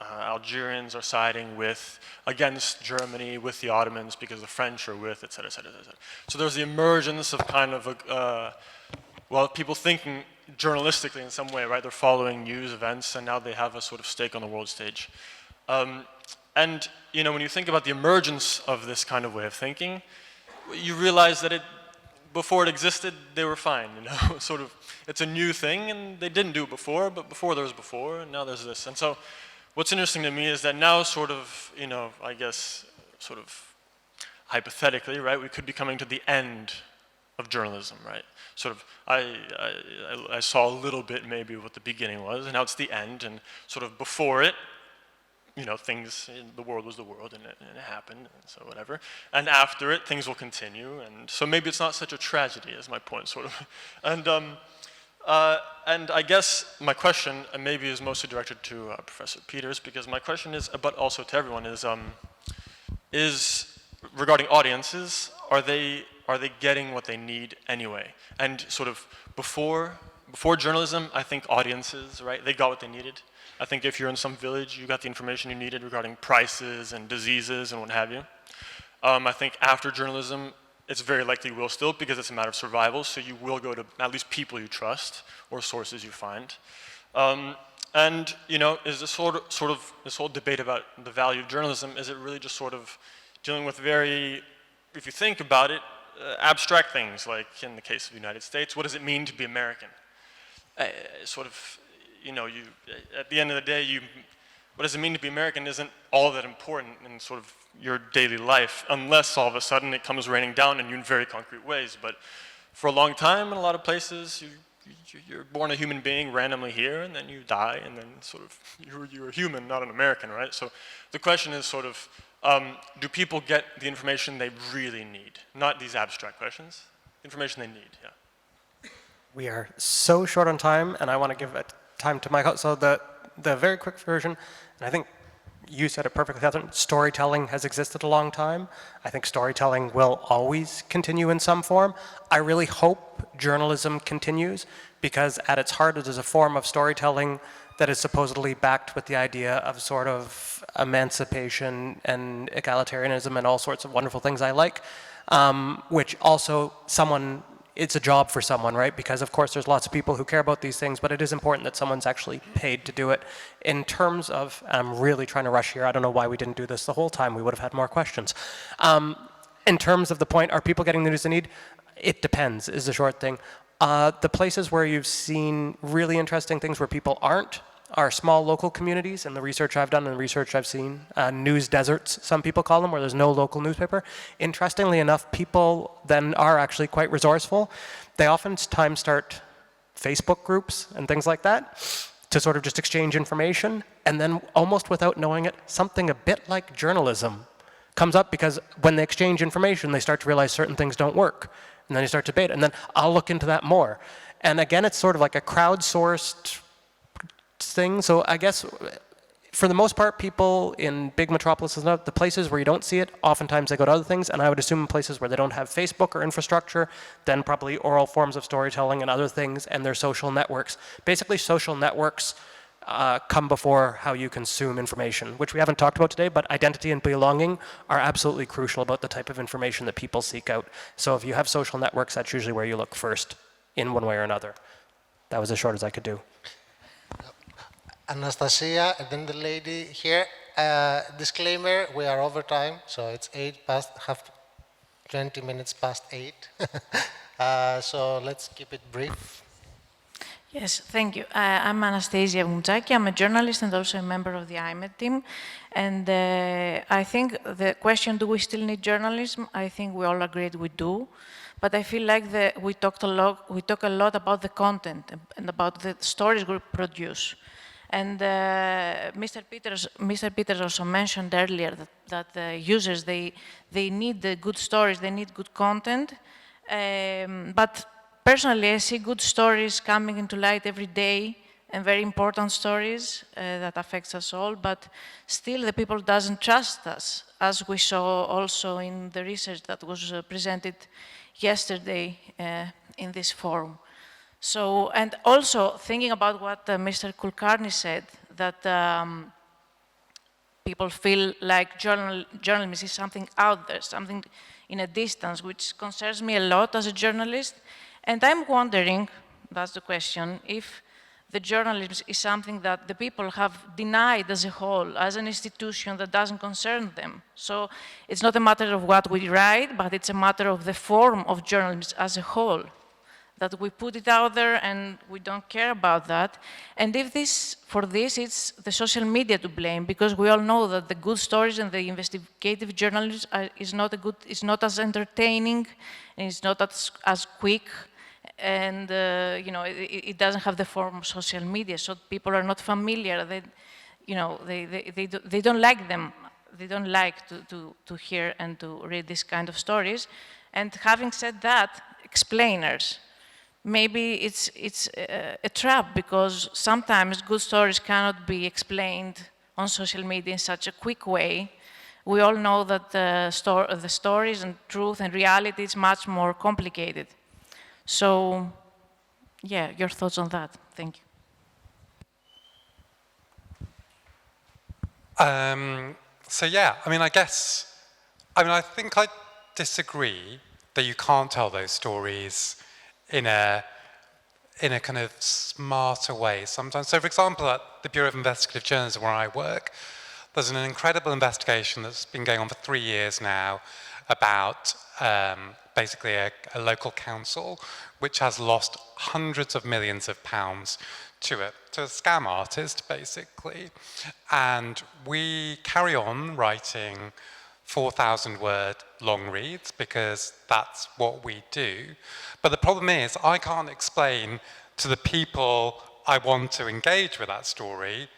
Algerians are siding against Germany with the Ottomans because the French are with, etc., etc., etc. So there's the emergence of kind of people thinking journalistically in some way, right? They're following news events, and now they have a sort of stake on the world stage. And you know, when you think about the emergence of this kind of way of thinking, you realize that before it existed, they were fine, you know, sort of, it's a new thing, and they didn't do it before, but before there was before, and now there's this. And so, what's interesting to me is that now sort of, you know, I guess, sort of hypothetically, right, we could be coming to the end of journalism, right? Sort of, I saw a little bit maybe what the beginning was, and now it's the end, and sort of before it, you know, the world was the world, and it happened, and so whatever. And after it, things will continue, and so maybe it's not such a tragedy, is my point, sort of. And And I guess my question, and maybe is mostly directed to Professor Peters, because my question is, but also to everyone, is regarding audiences, are they getting what they need anyway? And sort of before journalism, I think audiences, right, they got what they needed. I think if you're in some village, you got the information you needed regarding prices and diseases and what have you. I think after journalism, it's very likely will still, because it's a matter of survival, so you will go to at least people you trust or sources you find. And, you know, is this sort of this whole debate about the value of journalism, is it really just sort of dealing with very, if you think about it, abstract things, like in the case of the United States, what does it mean to be American? Sort of, you know, at the end of the day, what does it mean to be American isn't all that important in sort of your daily life, unless all of a sudden it comes raining down on you in very concrete ways. But for a long time, in a lot of places, you're born a human being randomly here, and then you die, and then sort of you're a human, not an American, right? So the question is sort of, do people get the information they really need? Not these abstract questions, information they need, yeah. We are so short on time, and I want to give time to Michael. So the very quick version, and I think you said it perfectly, Catherine, storytelling has existed a long time. I think storytelling will always continue in some form. I really hope journalism continues, because at its heart it is a form of storytelling that is supposedly backed with the idea of sort of emancipation and egalitarianism and all sorts of wonderful things I like, which also it's a job for someone, right? Because of course there's lots of people who care about these things, but it is important that someone's actually paid to do it. In terms of, and I'm really trying to rush here, I don't know why we didn't do this the whole time, we would have had more questions. In terms of the point, are people getting the news they need? It depends, is the short thing. The places where you've seen really interesting things where people aren't are small local communities, and the research I've done and the research I've seen, news deserts, some people call them, where there's no local newspaper. Interestingly enough, people then are actually quite resourceful. They oftentimes start Facebook groups and things like that to sort of just exchange information, and then almost without knowing it, something a bit like journalism comes up, because when they exchange information, they start to realize certain things don't work. And then you start to debate, and then I'll look into that more. And again, it's sort of like a crowdsourced thing. So I guess for the most part, people in big metropolises, the places where you don't see it, oftentimes they go to other things. And I would assume in places where they don't have Facebook or infrastructure, then probably oral forms of storytelling and other things, and their social networks. Basically, social networks come before how you consume information, which we haven't talked about today, but identity and belonging are absolutely crucial about the type of information that people seek out. So if you have social networks, that's usually where you look first, in one way or another. That was as short as I could do. Anastasia, and then the lady here. Disclaimer, we are over time, so it's 20 minutes past 8. So let's keep it brief. Yes, thank you. I'm Anastasia Vumtsaki. I'm a journalist and also a member of the IMED team. And I think the question, do we still need journalism? I think we all agreed we do. But I feel like we talk a lot about the content and about the stories we produce. And Mr. Peters also mentioned earlier that the users, they need the good stories, they need good content. But personally, I see good stories coming into light every day, and very important stories that affects us all, but still the people doesn't trust us, as we saw also in the research that was presented yesterday in this forum. So, and also thinking about what Mr. Kulkarni said, that people feel like journalism is something out there, something in a distance, which concerns me a lot as a journalist. And I'm wondering, that's the question, if the journalism is something that the people have denied as a whole, as an institution that doesn't concern them. So it's not a matter of what we write, but it's a matter of the form of journalism as a whole, that we put it out there and we don't care about that. And if for this, it's the social media to blame, because we all know that the good stories and the investigative journalism is not as entertaining, and it's not as quick, and you know, it doesn't have the form of social media, so people are not familiar. They don't like them. They don't like to hear and to read this kind of stories. And having said that, explainers. maybe it's a trap, because sometimes good stories cannot be explained on social media in such a quick way. We all know that the stories and truth and reality is much more complicated. So, yeah, your thoughts on that? Thank you. So yeah, I think I disagree that you can't tell those stories in a kind of smarter way sometimes. So for example, at the Bureau of Investigative Journalism where I work, there's an incredible investigation that's been going on for 3 years now about basically a local council which has lost hundreds of millions of pounds to a scam artist, basically. And we carry on writing 4,000-word long reads because that's what we do. But the problem is, I can't explain to the people I want to engage with that story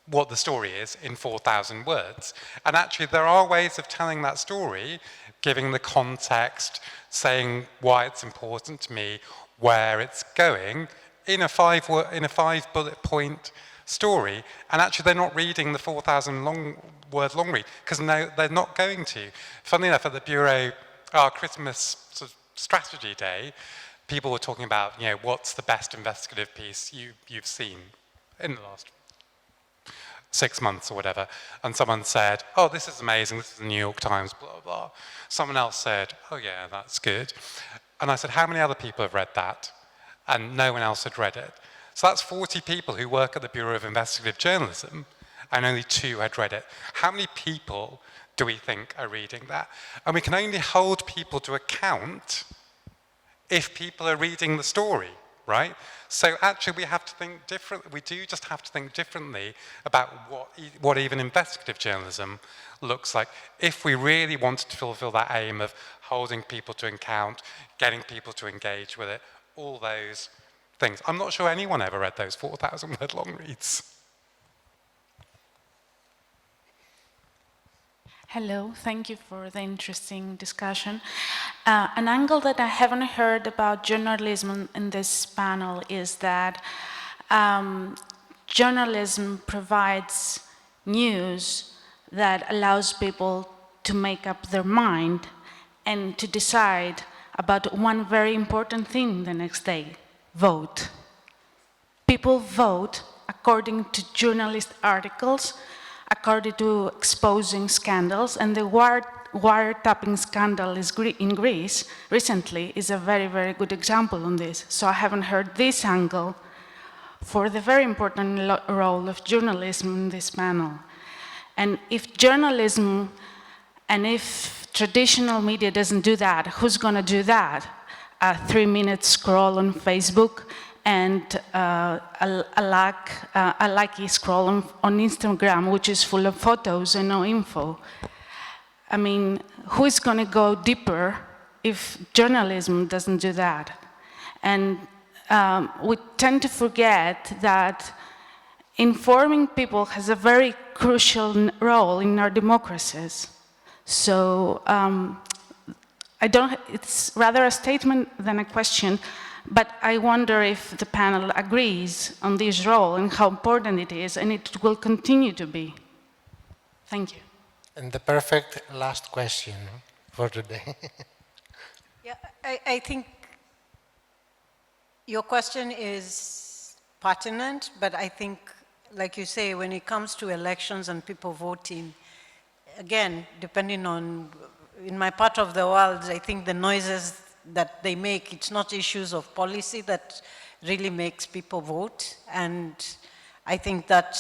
what the story is in 4,000 words. And actually, there are ways of telling that story, giving the context, saying why it's important to me, where it's going, in a 5 bullet point story. And actually, they're not reading the 4,000-word long read, because no, they're not going to. Funnily enough, at the Bureau, our Christmas sort of strategy day, people were talking about, what's the best investigative piece you've seen in the last 6 months or whatever. And someone said, oh, this is amazing, this is the New York Times, blah, blah, blah. Someone else said, oh yeah, that's good. And I said, how many other people have read that? And no one else had read it. So that's 40 people who work at the Bureau of Investigative Journalism, and only 2 had read it. How many people do we think are reading that? And we can only hold people to account if people are reading the story, right? So actually we have to think differently. We do just have to think differently about what even investigative journalism looks like. If we really wanted to fulfill that aim of holding people to account, getting people to engage with it, all those things. I'm not sure anyone ever read those 4,000-word long reads. Hello, thank you for the interesting discussion. An angle that I haven't heard about journalism in this panel is that journalism provides news that allows people to make up their mind and to decide about one very important thing the next day: vote. People vote according to journalist articles, according to exposing scandals, and the wiretapping scandal in Greece recently is a very, very good example on this. So I haven't heard this angle for the very important role of journalism in this panel. And if journalism and if traditional media doesn't do that, who's going to do that? A 3-minute scroll on Facebook and a likey scroll on Instagram, which is full of photos and no info. I mean, who is going to go deeper if journalism doesn't do that? And we tend to forget that informing people has a very crucial role in our democracies. So it's rather a statement than a question, but I wonder if the panel agrees on this role and how important it is, and it will continue to be. Thank you. And the perfect last question for today. Yeah, I think your question is pertinent, but I think, like you say, when it comes to elections and people voting, again, depending on, in my part of the world, I think the noises that they make, it's not issues of policy that really makes people vote. And I think that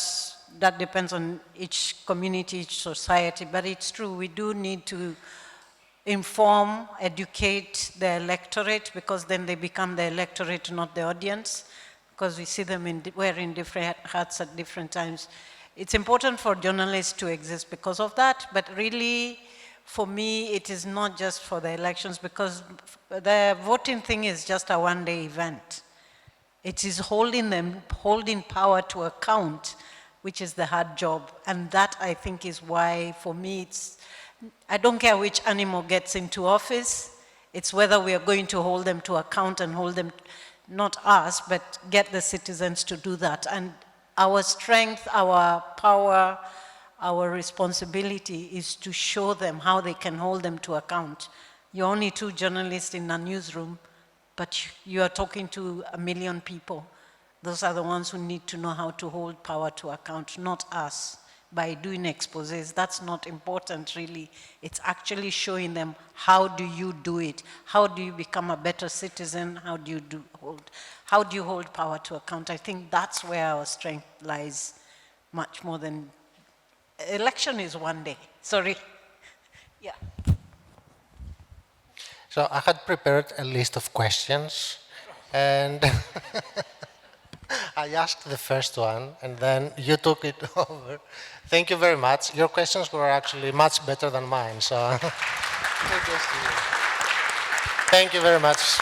depends on each community, each society. But it's true, we do need to inform, educate the electorate, because then they become the electorate, not the audience, because we see them wearing different hats at different times. It's important for journalists to exist because of that, but really, for me, it is not just for the elections, because the voting thing is just a one-day event. It is holding power to account, which is the hard job. And that, I think, is why, for me, I don't care which animal gets into office. It's whether we are going to hold them to account and hold them, not us, but get the citizens to do that. And our strength, our power, our responsibility is to show them how they can hold them to account. You're only 2 journalists in a newsroom, but you are talking to 1 million people. Those are the ones who need to know how to hold power to account, not us. By doing exposés, that's not important really. It's actually showing them how do you do it? How do you become a better citizen? How do you hold power to account? I think that's where our strength lies, much more than election is one day. Sorry. Yeah. So I had prepared a list of questions, and I asked the first one, and then you took it over. Thank you very much. Your questions were actually much better than mine, so thank you very much.